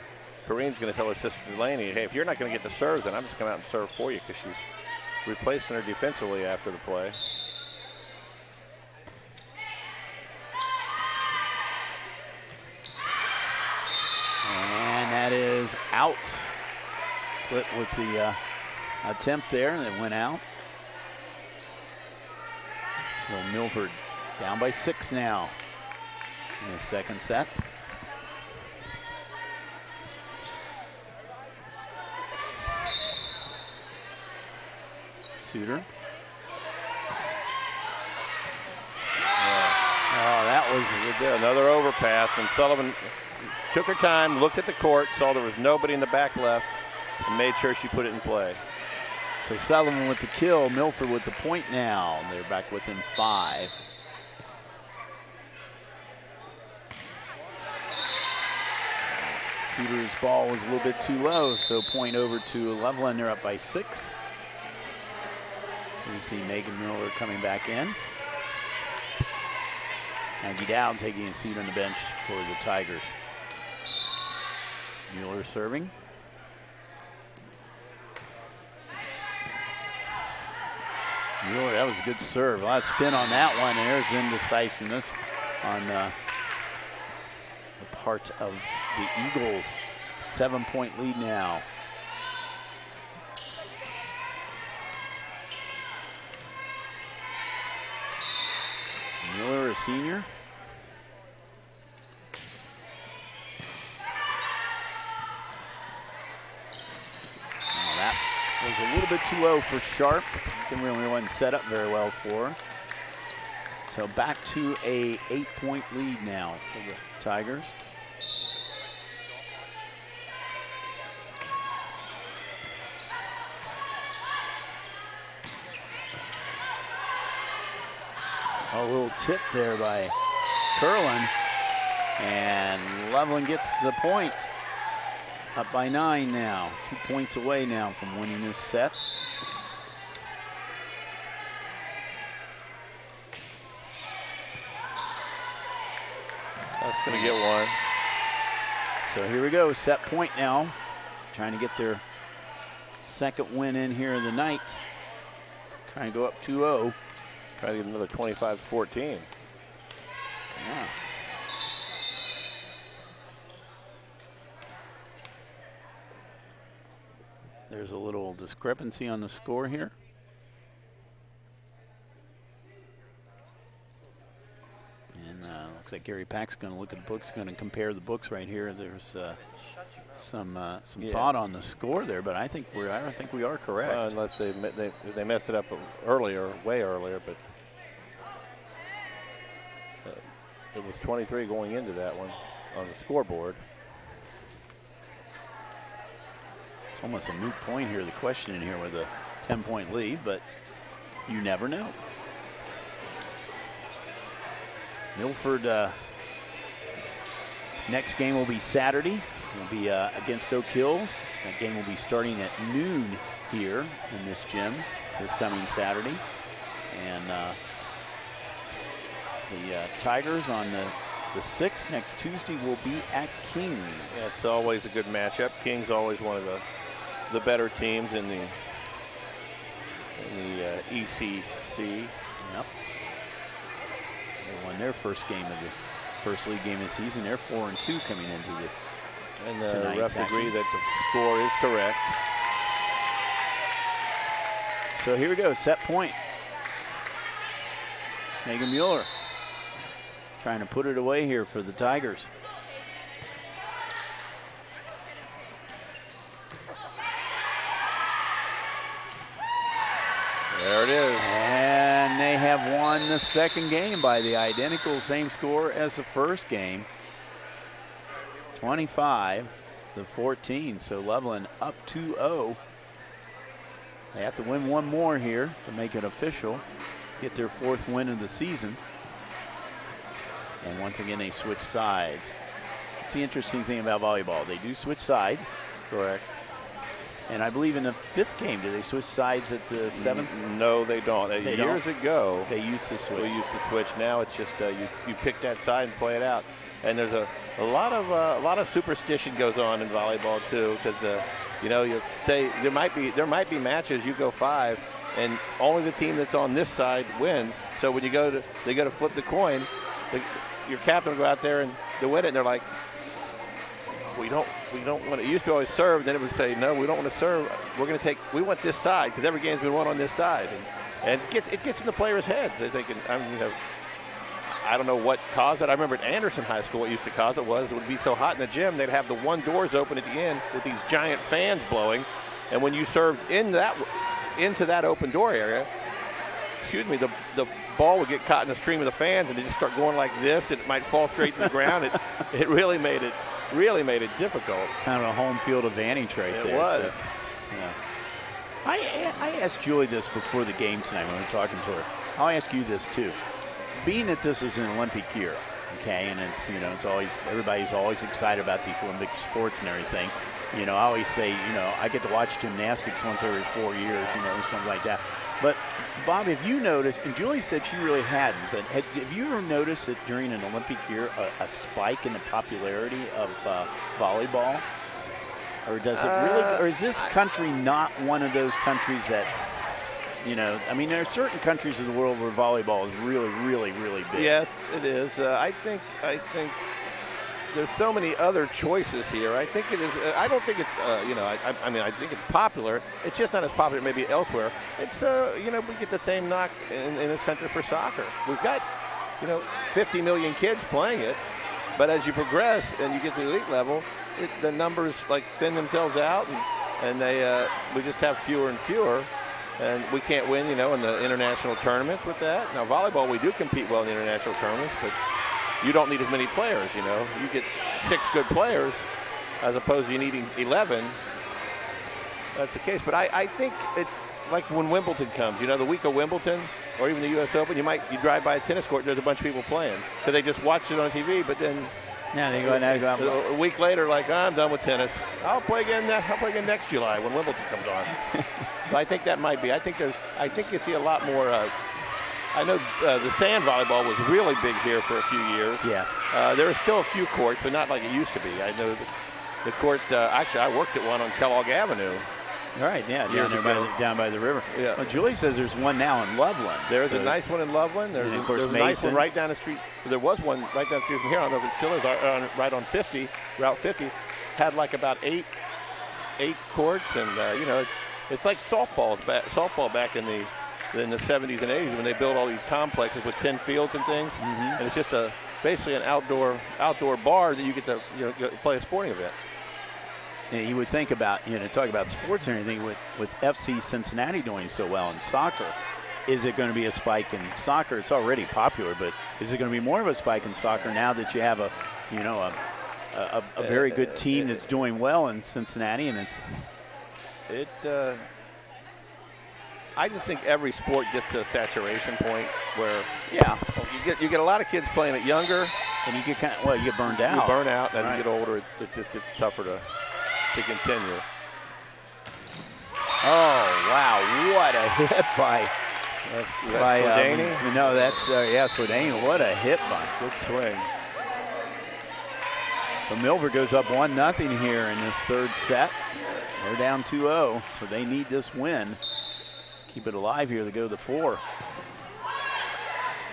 Corrine's going to tell her sister Delaney, hey, if you're not going to get the serves, then I'm just going to come out and serve for you, because she's replacing her defensively after the play. And that is out. With the attempt there, and it went out. So Milford down by 6 now in the second set. Suter. Oh, that was another overpass, and Sullivan took her time, looked at the court, saw there was nobody in the back left, and made sure she put it in play. So Sullivan with the kill, Milford with the point now. They're back within 5. Suter's ball was a little bit too low, so point over to Loveland. They're up by 6. So you see Megan Miller coming back in. Maggie Dowd taking a seat on the bench for the Tigers. Mueller serving. Mueller, that was a good serve. A lot of spin on that one. There's indecisiveness on the part of the Eagles. 7-point lead now. Mueller, a senior. Oh, that was a little bit too low for Sharp. Didn't really wasn't set up very well for her. So back to a 8-point lead now for the Tigers. A little tip there by Curlin, and Loveland gets the point. Up by 9 now. 2 points away now from winning this set. That's going to get one. So here we go, set point now. Trying to get their second win in here of the night. Trying to go up 2-0. Try to get another 25-14. Yeah. There's a little discrepancy on the score here. And looks like Gary Pack's going to look at the books, going to compare the books right here. There's some thought on the score there, but I think we are correct. Unless they messed it up earlier, way earlier, but it was 23 going into that one on the scoreboard. It's almost a moot point here, the question in here with a 10-point lead, but you never know. Milford, next game will be Saturday. Will be against Oak Hills. That game will be starting at noon here in this gym this coming Saturday. And the Tigers on the 6th next Tuesday will be at Kings. Yeah, it's always a good matchup. Kings always one of the better teams in the ECC. Yep. They won their first game of the first league game of the season. They're 4-2 coming into the and the refs agree that the score is correct. So here we go, set point. Megan Mueller trying to put it away here for the Tigers. There it is. And they have won the second game by the identical same score as the first game. 25-14. So Loveland up 2-0. They have to win one more here to make it official. Get their 4th win of the season. And once again, they switch sides. That's the interesting thing about volleyball. They do switch sides. Correct. And I believe in the 5th game, do they switch sides at the 7th? No, they don't. Years ago, they used to switch. We used to switch. Now it's just you pick that side and play it out. And there's a lot of superstition goes on in volleyball too, because you say there might be matches you go 5, and only the team that's on this side wins. So when they go to flip the coin, your captain will go out there and to win it, and they're like, we don't want to. It used to always serve, then it would say, no, we don't want to serve. We want this side, because every game's been won on this side, and it gets in the players' heads. They're thinking, I don't know what caused it. I remember at Anderson High School, what used to cause it would be so hot in the gym, they'd have the one doors open at the end with these giant fans blowing, and when you served into that open door area, the ball would get caught in the stream of the fans, and they just start going like this. It might fall straight to the ground. It really made it difficult. Kind of a home field advantage right there. It was. So, yeah. I asked Julie this before the game tonight when we were talking to her. I'll ask you this too. Being that this is an Olympic year, okay, and it's always, everybody's always excited about these Olympic sports and everything. I always say, I get to watch gymnastics once every 4 years, something like that. But Bob, have you noticed, and Julie said she really hadn't, but have you ever noticed that during an Olympic year a spike in the popularity of volleyball? Or does it really, or is this country not one of those countries that, there are certain countries of the world where volleyball is really, really, really big. Yes, it is. I think there's so many other choices here. I think it is. I don't think it's. I think it's popular. It's just not as popular maybe elsewhere. It's. We get the same knock in this country for soccer. We've got, 50 million kids playing it, but as you progress and you get to the elite level, the numbers thin themselves out, and we just have fewer and fewer. And we can't win, in the international tournaments with that. Now, volleyball, we do compete well in the international tournaments, but you don't need as many players, You get 6 good players as opposed to you needing 11. That's the case. But I think it's like when Wimbledon comes, the week of Wimbledon or even the U.S. Open, you drive by a tennis court, there's a bunch of people playing. So they just watch it on TV, but then they go out. A week later, I'm done with tennis. I'll play again next July when Wimbledon comes on. So I think that might be. I think you see a lot more. I know the sand volleyball was really big here for a few years. Yes. There are still a few courts, but not like it used to be. I know the court. Actually, I worked at one on Kellogg Avenue. All right, yeah, down by the river. Yeah. Well, Julie says there's one now in Loveland. There's a nice one in Loveland. There's a nice one right down the street. There was one right down the street from here. I don't know if it still is. Right on 50, Route 50, had about eight courts, and it's like softball back in the 70s and 80s when they built all these complexes with 10 fields and things, and it's just basically an outdoor bar that you get to play a sporting event. And you would think about, talk about sports and everything with FC Cincinnati doing so well in soccer. Is it going to be a spike in soccer? It's already popular, but is it going to be more of a spike in soccer now that you have a very good team that's doing well in Cincinnati? And I just think every sport gets to a saturation point where you get a lot of kids playing it younger, and you get you get burned out. You burn out as you get older. It just gets tougher to continue. Oh wow! What a hit by Slodaney? No, that's Slodaney. What a hit by. Good swing. So Milford goes up 1-0 here in this third set. They're down 2-0, so they need this win. Keep it alive here. They go to the 4.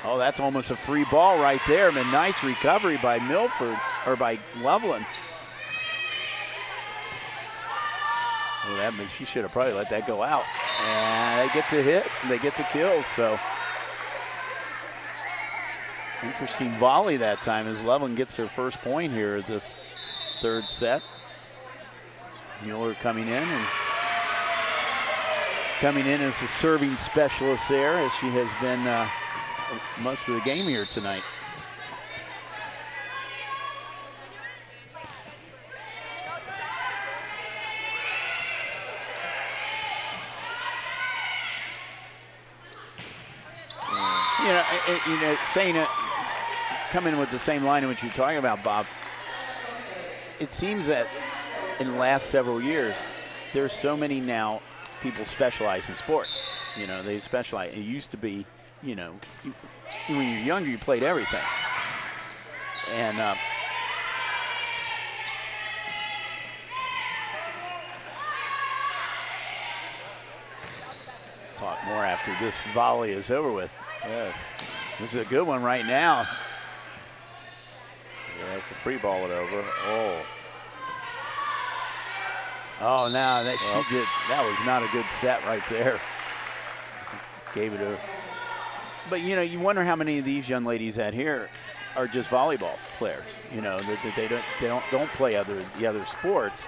Oh, that's almost a free ball right there. But nice recovery by Milford, or by Loveland. Well, she should have probably let that go out. And they get the hit, they get the kill. So interesting volley that time as Loveland gets their first point here at this third set. Mueller coming in as the serving specialist there, as she has been most of the game here tonight. Saying it, coming with the same line in which you're talking about, Bob, it seems that in the last several years, there's so many now people specialize in sports. They specialize. It used to be, when you're younger, you played everything. And talk more after this volley is over with. Yeah. This is a good one right now. You have to free ball it over. Oh, now that was not a good set right there. Gave it a. But you wonder how many of these young ladies out here are just volleyball players. That they don't play the other sports,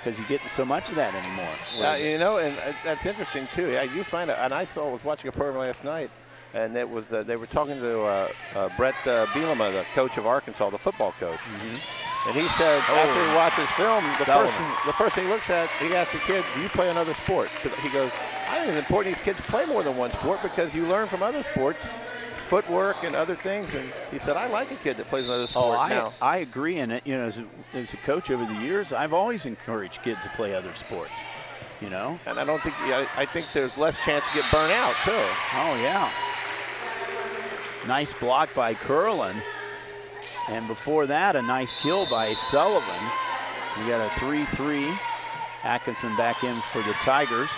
because you get so much of that anymore. You know, and that's interesting too. Yeah, you find it. And I was watching a program last night, and it was they were talking to Brett Bielema, the coach of Arkansas, the football coach. And he said after he watches film, the first thing he looks at, he asks the kid, "Do you play another sport?" He goes, "I think it's important these kids play more than one sport because you learn from other sports, footwork and other things." And he said, "I like a kid that plays another sport." I agree. And you know, as a coach over the years, I've always encouraged kids to play other sports. You know, and I think there's less chance to get burnt out too. Oh yeah. Nice block by Curlin. And before that, a nice kill by Sullivan. We got a 3-3. Atkinson back in for the Tigers.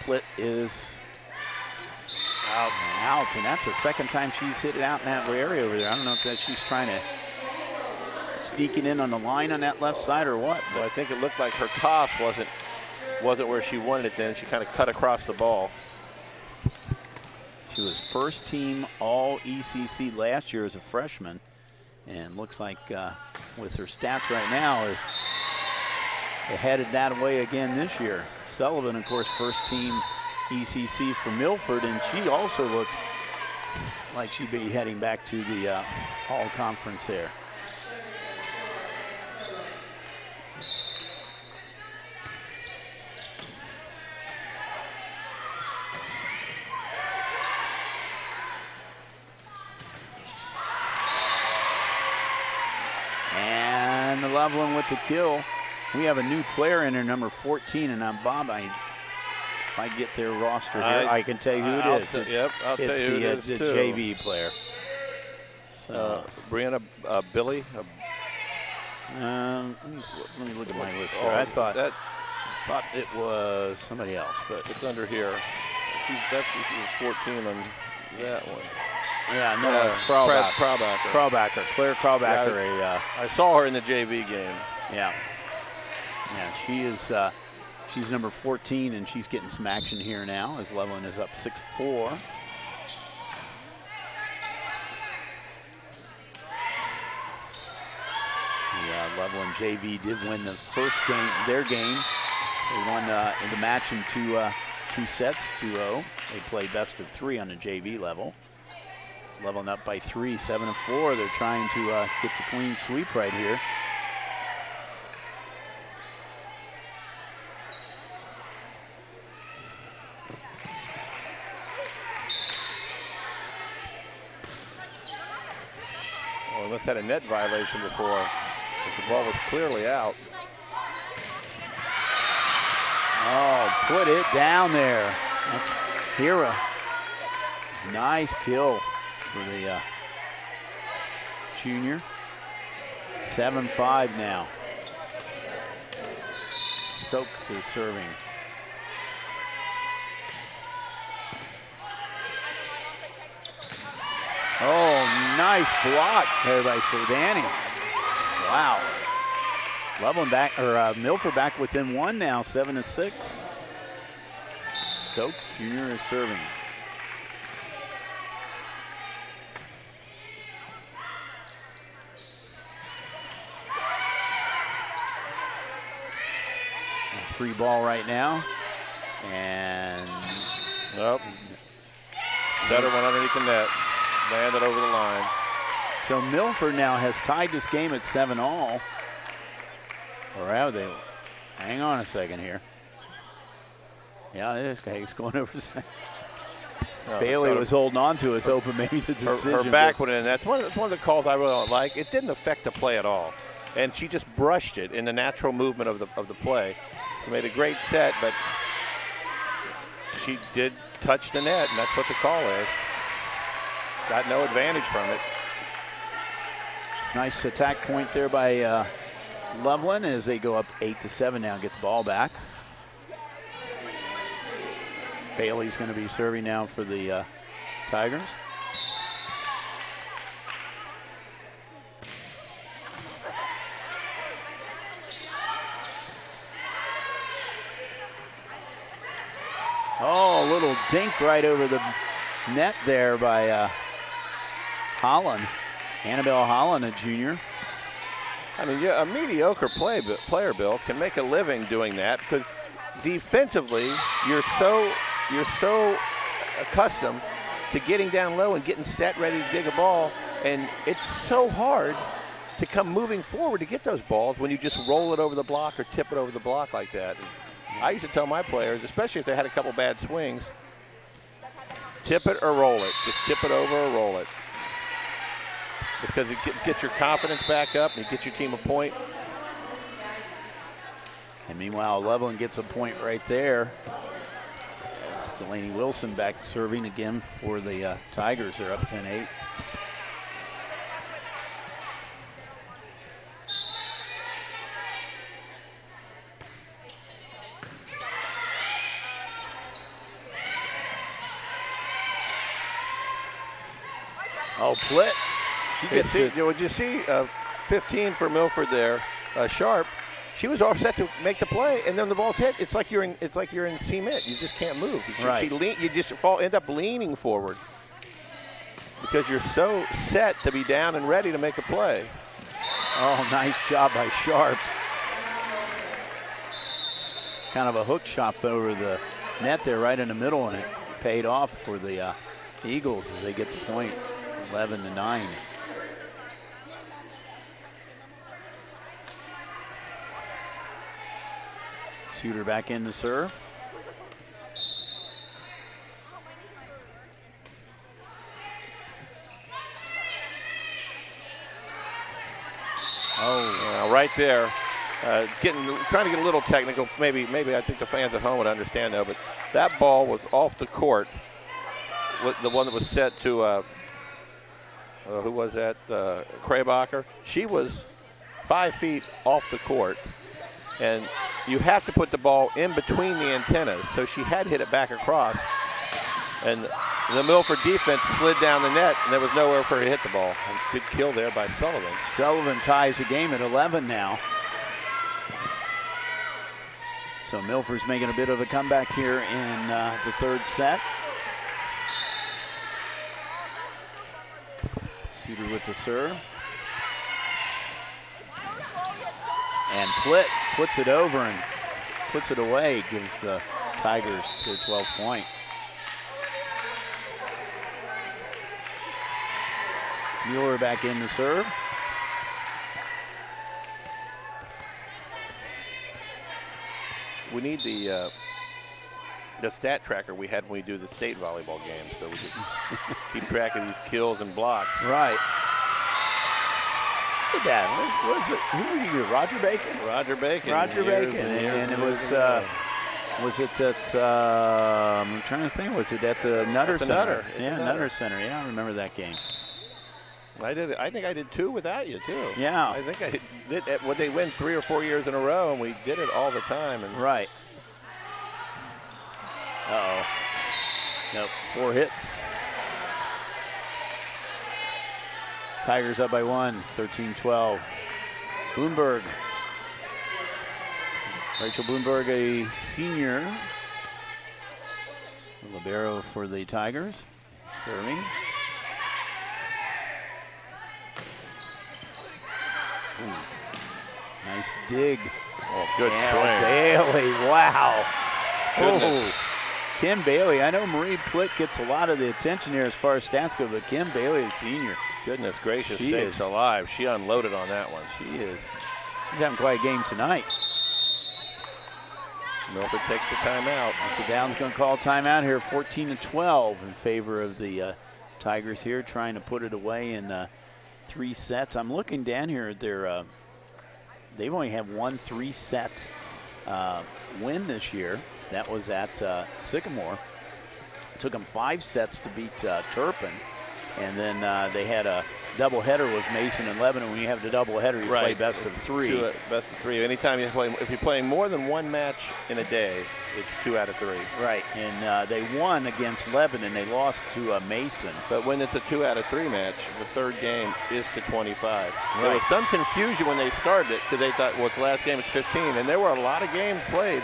Plitt is out, and that's the second time she's hit it out in that area over there. I don't know if that she's trying to sneak it in on the line on that left side or what. But I think it looked like her toss wasn't where she wanted it then. She kind of cut across the ball. She was first team all ECC last year as a freshman, and looks like with her stats right now is headed that way again this year. Sullivan, of course, first team ECC for Milford, and she also looks like she'd be heading back to the Hall Conference there. Loveland with the kill. We have a new player in there, number 14, and I'm Bob. If I get their roster here, I can tell you who it is. I'll tell you who it is, the JV player. So, Brianna Billy. Let me look at my list here. I thought it was somebody else, but it's under here. That's 14 on that one. Yeah, no, it's Kraubacher. Claire Kraubacher. Yeah, I saw her in the JV game. Yeah. Yeah, she is. She's number 14, and she's getting some action here now as Loveland is up 6-4. Yeah, Loveland JV did win the first game, their game. They won in the match in two sets, 2-0. They play best of 3 on the JV level. Loveland up by 3, 7-4. They're trying to get the clean sweep right here. Well, we must have had a net violation before. The ball was clearly out. Oh, put it down there. That's Hira. Nice kill for the junior. 7-5 now. Stokes is serving. Oh, nice block there by Sildani. Wow. Loveland back, or Milford back within 1 now, 7-6. Stokes Jr. is serving. Free ball right now, and better one underneath the net, landed over the line. So Milford now has tied this game at 7-all. Or have they? Hang on a second here. Yeah, this guy's going over. Bailey was holding on to us, hoping maybe the decision. Her back went in. That's one of the calls I really don't like. It didn't affect the play at all, and she just brushed it in the natural movement of the play. She made a great set, but she did touch the net, and that's what the call is. Got no advantage from it. Nice attack point there by Loveland as they go up 8-7 now, get the ball back. Bailey's going to be serving now for the Tigers. Oh, a little dink right over the net there by Holland. Annabelle Holland, a junior. I mean, a mediocre player, Bill, can make a living doing that because defensively, you're so accustomed to getting down low and getting set, ready to dig a ball, and it's so hard to come moving forward to get those balls when you just roll it over the block or tip it over the block like that. And I used to tell my players, especially if they had a couple bad swings, tip it or roll it. Just tip it over or roll it. Because it gets your confidence back up and it gets your team a point. And meanwhile, Loveland gets a point right there. As Delaney Wilson back serving again for the Tigers. They're up 10-8. Oh, Plitt. Would you see 15 for Milford there, Sharp? She was all set to make the play, and then the ball's hit. It's like you're in cement. You just can't move. You just end up leaning forward because you're so set to be down and ready to make a play. Oh, nice job by Sharp. Kind of a hook shot over the net there, right in the middle, and it paid off for the Eagles as they get the point, 11-9. Suter back in to serve. Right there, trying to get a little technical. Maybe I think the fans at home would understand that, but that ball was off the court. The one that was set to who was that? Kraybacher. She was 5 feet off the court, and you have to put the ball in between the antennas. So she had hit it back across, and the Milford defense slid down the net, and there was nowhere for her to hit the ball. Good kill there by Sullivan. Sullivan ties the game at 11 now. So Milford's making a bit of a comeback here in the third set. Suter with the serve. And Plitt puts it over and puts it away, gives the Tigers their 12th point. Mueller back in to serve. We need the stat tracker we had when we do the state volleyball games, so we can keep track of these kills and blocks. Right. Look at that. What was it? Who were you? Roger Bacon? Roger Bacon. And it was it at, I'm trying to think, was it at the Nutter Center? Nutter Center. Yeah, I remember that game. I think I did 2 without you, too. Yeah. I think I did. When they win 3 or 4 years in a row, and we did it all the time. Right. Uh-oh. Nope. 4 hits. Tigers up by 1, 13-12. Bloomberg. Rachel Bloomberg, a senior. Libero for the Tigers. Serving. Ooh. Nice dig. Oh, good swing. Bailey, wow. Goodness. Kim Bailey. I know Marie Plitt gets a lot of the attention here as far as stats go, but Kim Bailey is senior. Goodness gracious sakes alive. She unloaded on that one. She is. She's having quite a game tonight. Milford takes the timeout. So Down's going to call timeout here, 14-12 in favor of the Tigers here, trying to put it away in 3 sets. I'm looking down here at their, they've only had 1 3-set win this year. That was at Sycamore. It took them 5 sets to beat Turpin. And then they had a doubleheader with Mason and Lebanon. When you have the doubleheader, you play best of 3. Best of 3. Anytime you play, if you're playing more than 1 match in a day, it's 2 out of 3. Right, and they won against Lebanon. They lost to Mason. But when it's a 2 out of 3 match, the third game is to 25. Right. There was some confusion when they started it because they thought, well, it's the last game, it's 15. And there were a lot of games played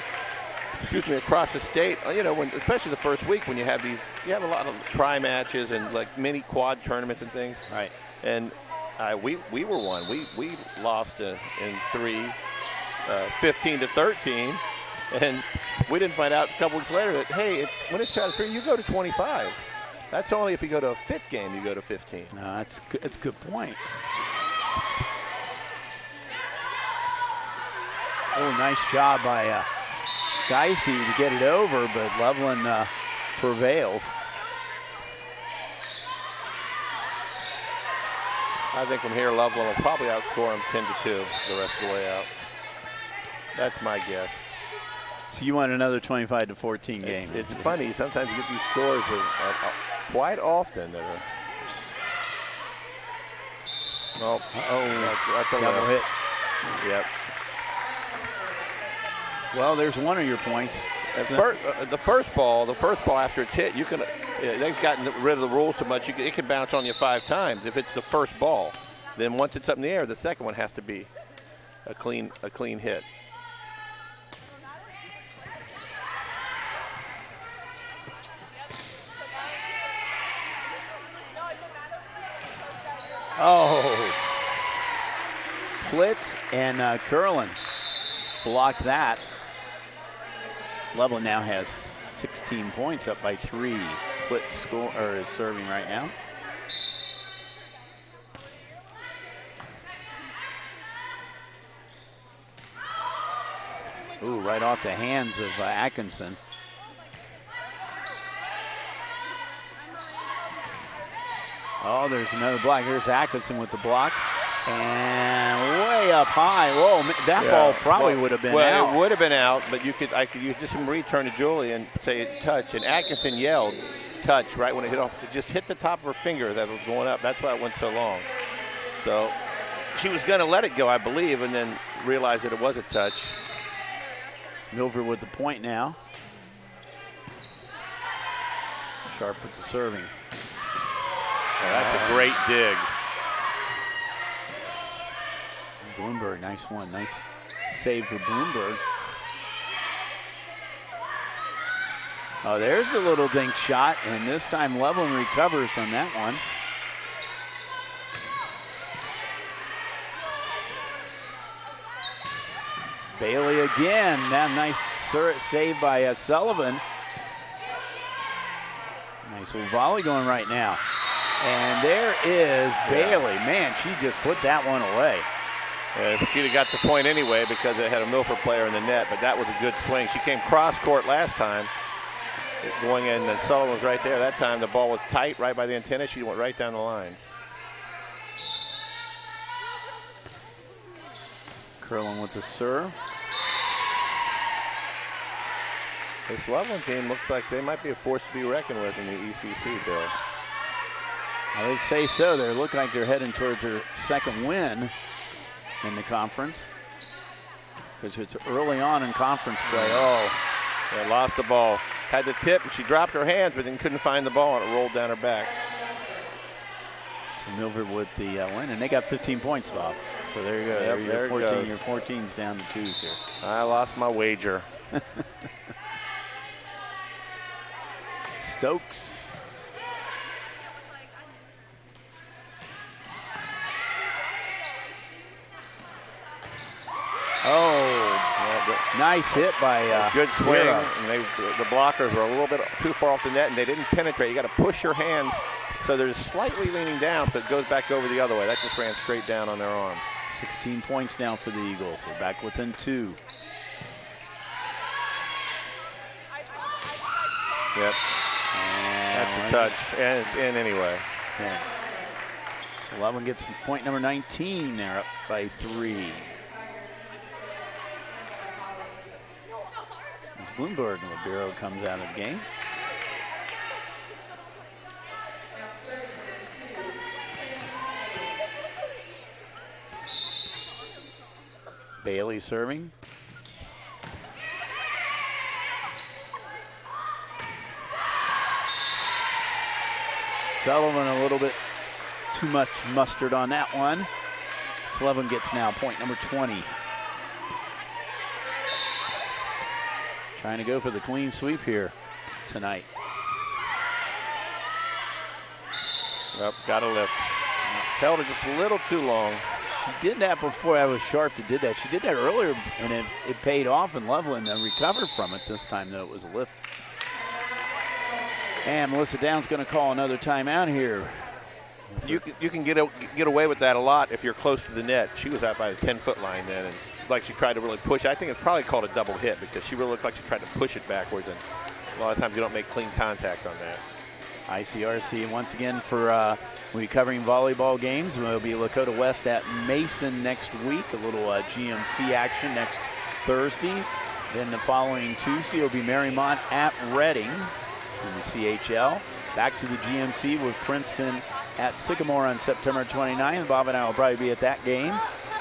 across the state, especially the first week when you have a lot of tri matches and like mini quad tournaments and things. Right. And We were one. We lost in 3, 15-13, and we didn't find out a couple weeks later that, hey, when it's tied 3, you go to 25. That's only if you go to a 5th game, you go to 15. No, that's a good point. Oh, nice job by Geisy to get it over, but Loveland prevails. I think from here, Loveland will probably outscore them 10-2 the rest of the way out. That's my guess. So you want another 25-14 game? It's funny. Sometimes you get these scores quite often that are. Oh, that's a double hit. Yep. Well, there's one of your points. The first ball after it's hit, you can. They've gotten rid of the rule so much it can bounce on you 5 times if it's the first ball. Then once it's up in the air, the second one has to be a clean hit. Oh, Flitz and Curlin blocked that. Loveland now has 16 points, up by 3. Flitz is serving right now. Ooh, right off the hands of Atkinson. Oh, there's another block. Here's Atkinson with the block. And way up high. Whoa, that ball probably would have been out. Well, it would have been out, but you could just return to Julie and say touch. And Atkinson yelled touch right when it hit off. It just hit the top of her finger that was going up. That's why it went so long. So she was going to let it go, I believe, and then realized that it was a touch. Milford with the point now. Sharp with the serving. Oh, that's a great dig. Bloomberg, nice one. Nice save for Bloomberg. Oh, there's a little dink shot, and this time Loveland recovers on that one. Bailey again. That nice save by Sullivan. Nice little volley going right now. And there is Bailey. Man, she just put that one away. She'd have got the point anyway because it had a Milford player in the net, but that was a good swing. She came cross court last time, going in, and Sullivan was right there. That time the ball was tight right by the antenna. She went right down the line. Curlin with the serve. This Loveland team looks like they might be a force to be reckoned with in the ECC, Bill. I would say so. They look like they're heading towards their second win in the conference, because it's early on in conference play. Oh, they lost the ball. Had the tip, and she dropped her hands, but then couldn't find the ball, and it rolled down her back. So Milford with the win, and they got 15 points, Bob. So there you go. Yep, there 14. goes. Your 14's down to 2s here. I lost my wager. Stokes. Oh, nice hit by good swing. Hero. And the blockers were a little bit too far off the net, and they didn't penetrate. You got to push your hands so they're slightly leaning down, so it goes back over the other way. That just ran straight down on their arm. 16 points now for the Eagles. They're back within 2. Yep. That's a touch, and it's in anyway. So Loveland gets point number 19. They're up by 3. As Bloomberg and Libero comes out of the game. Bailey serving. Sullivan a little bit too much mustard on that one. Sullivan gets now point number 20. Trying to go for the clean sweep here tonight. Yep, got to lift. Held her just a little too long. She did that before. I was sharp that did that. She did that earlier, and it paid off, and Loveland recovered from it. This time, though, it was a lift. And Melissa Downs going to call another timeout here. You can get away with that a lot if you're close to the net. She was out by the 10-foot line then, and like she tried to really push. I think it's probably called a double hit because she really looked like she tried to push it backwards, and a lot of times you don't make clean contact on that. ICRC once again for we'll be covering volleyball games. We'll be Lakota West at Mason next week. A little GMC action next Thursday. Then the following Tuesday will be Marymount at Reading in the CHL. Back to the GMC with Princeton at Sycamore on September 29th. Bob and I will probably be at that game.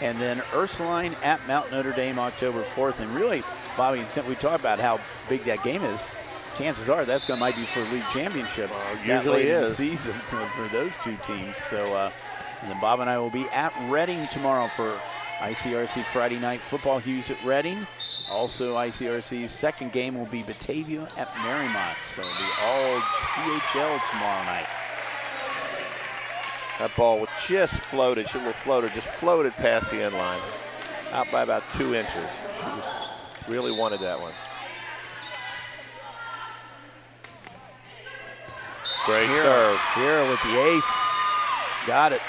And then Ursuline at Mount Notre Dame October 4th. And really, Bobby, we talked about how big that game is. Chances are that's going to might be for league championship. Usually in is. The season for those two teams. So and then Bob and I will be at Reading tomorrow for ICRC Friday Night Football. Hughes at Reading. Also, ICRC's second game will be Batavia at Marymount. So it'll be all CHL tomorrow night. That ball just floated. She little floater just floated past the end line, out by about 2 inches. She really wanted that one. Great serve. Here with the ace. Got it.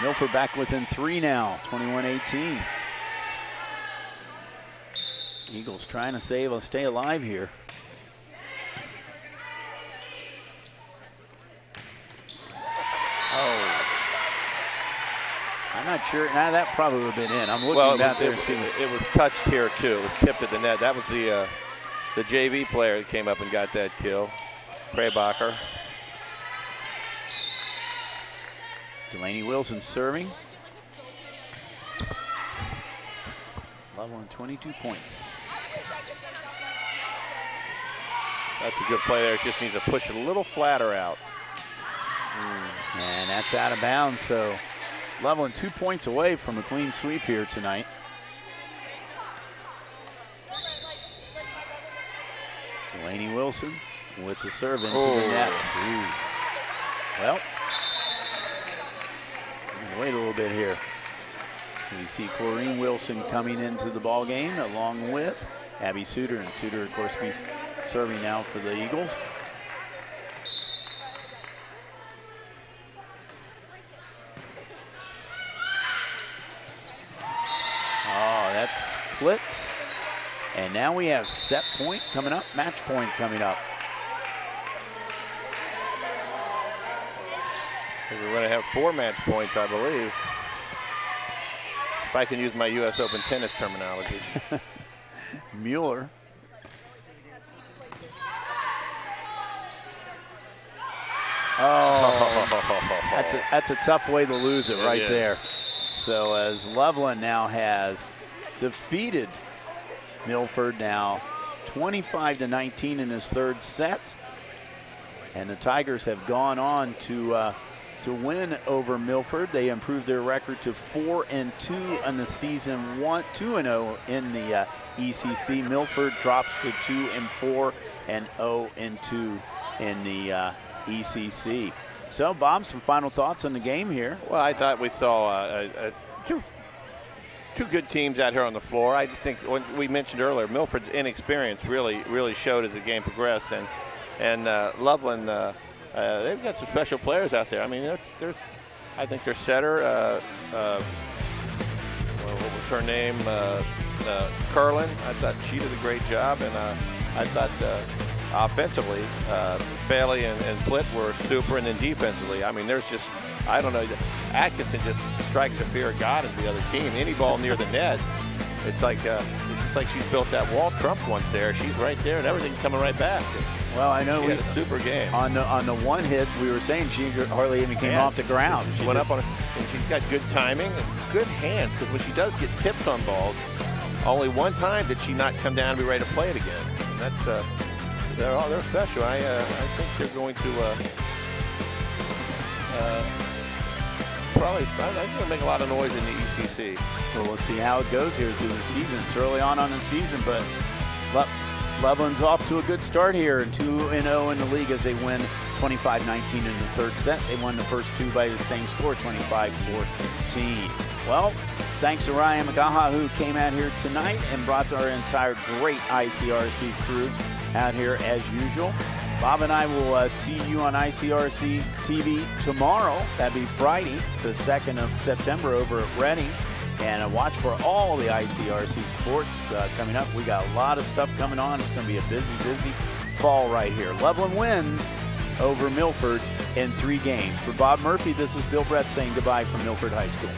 Milford back within 3 now, 21-18. Eagles trying to stay alive here. Oh. I'm not sure. Now that probably would have been in. I'm looking back there and seeing. It was touched here too. It was tipped at the net. That was the JV player that came up and got that kill. Kraybacher. Delaney Wilson serving. Loveland 22 points. That's a good play there. She just needs to push it a little flatter out. And that's out of bounds. So Loveland 2 points away from a clean sweep here tonight. Delaney Wilson with the serve into the net. Ooh. Well, wait a little bit here. We see Corrine Wilson coming into the ball game along with Abby Suter, and Suter, of course, be serving now for the Eagles. Oh, that's split. And now we have set point coming up, match point coming up. We're going to have 4 match points, I believe. If I can use my U.S. Open tennis terminology. Mueller. Oh, that's a tough way to lose it right there. So as Loveland now has defeated Milford now 25-19 in his third set. And the Tigers have gone on to win over Milford. They improved their record to 4-2 in the season, 2-0 in the ECC. Milford drops to 2-4 and 0-2 in the ECC. So, Bob, some final thoughts on the game here. Well, I thought we saw two good teams out here on the floor. I just think when we mentioned earlier, Milford's inexperience really showed as the game progressed, and Loveland. They've got some special players out there. I mean, I think their setter, what was her name? Curlin. I thought she did a great job, and I thought offensively, Bailey and Plitt were super, and then defensively, I mean, there's just, I don't know, Atkinson just strikes the fear of God into the other team. Any ball near the net, it's like she's built that wall. Trump once there. She's right there, and everything's coming right back. Well, I know she had a super game. On the one hit, we were saying she hardly even came off the ground. She went up on it, and she's got good timing and good hands, because when she does get tips on balls, only one time did she not come down and be ready to play it again. And that's they're special. I think they're going to probably make a lot of noise in the ECC. Well, we'll see how it goes here through the season. It's early on the season, but Loveland's off to a good start here, and 2-0 in the league as they win 25-19 in the third set. They won the first two by the same score, 25-14. Well, thanks to Ryan McGaha, who came out here tonight and brought our entire great ICRC crew out here as usual. Bob and I will see you on ICRC-TV tomorrow. That'd be Friday, the 2nd of September over at Reading. And watch for all the ICRC sports coming up. We got a lot of stuff coming on. It's going to be a busy fall right here. Loveland wins over Milford in 3 games. For Bob Murphy, this is Bill Brett saying goodbye from Milford High School.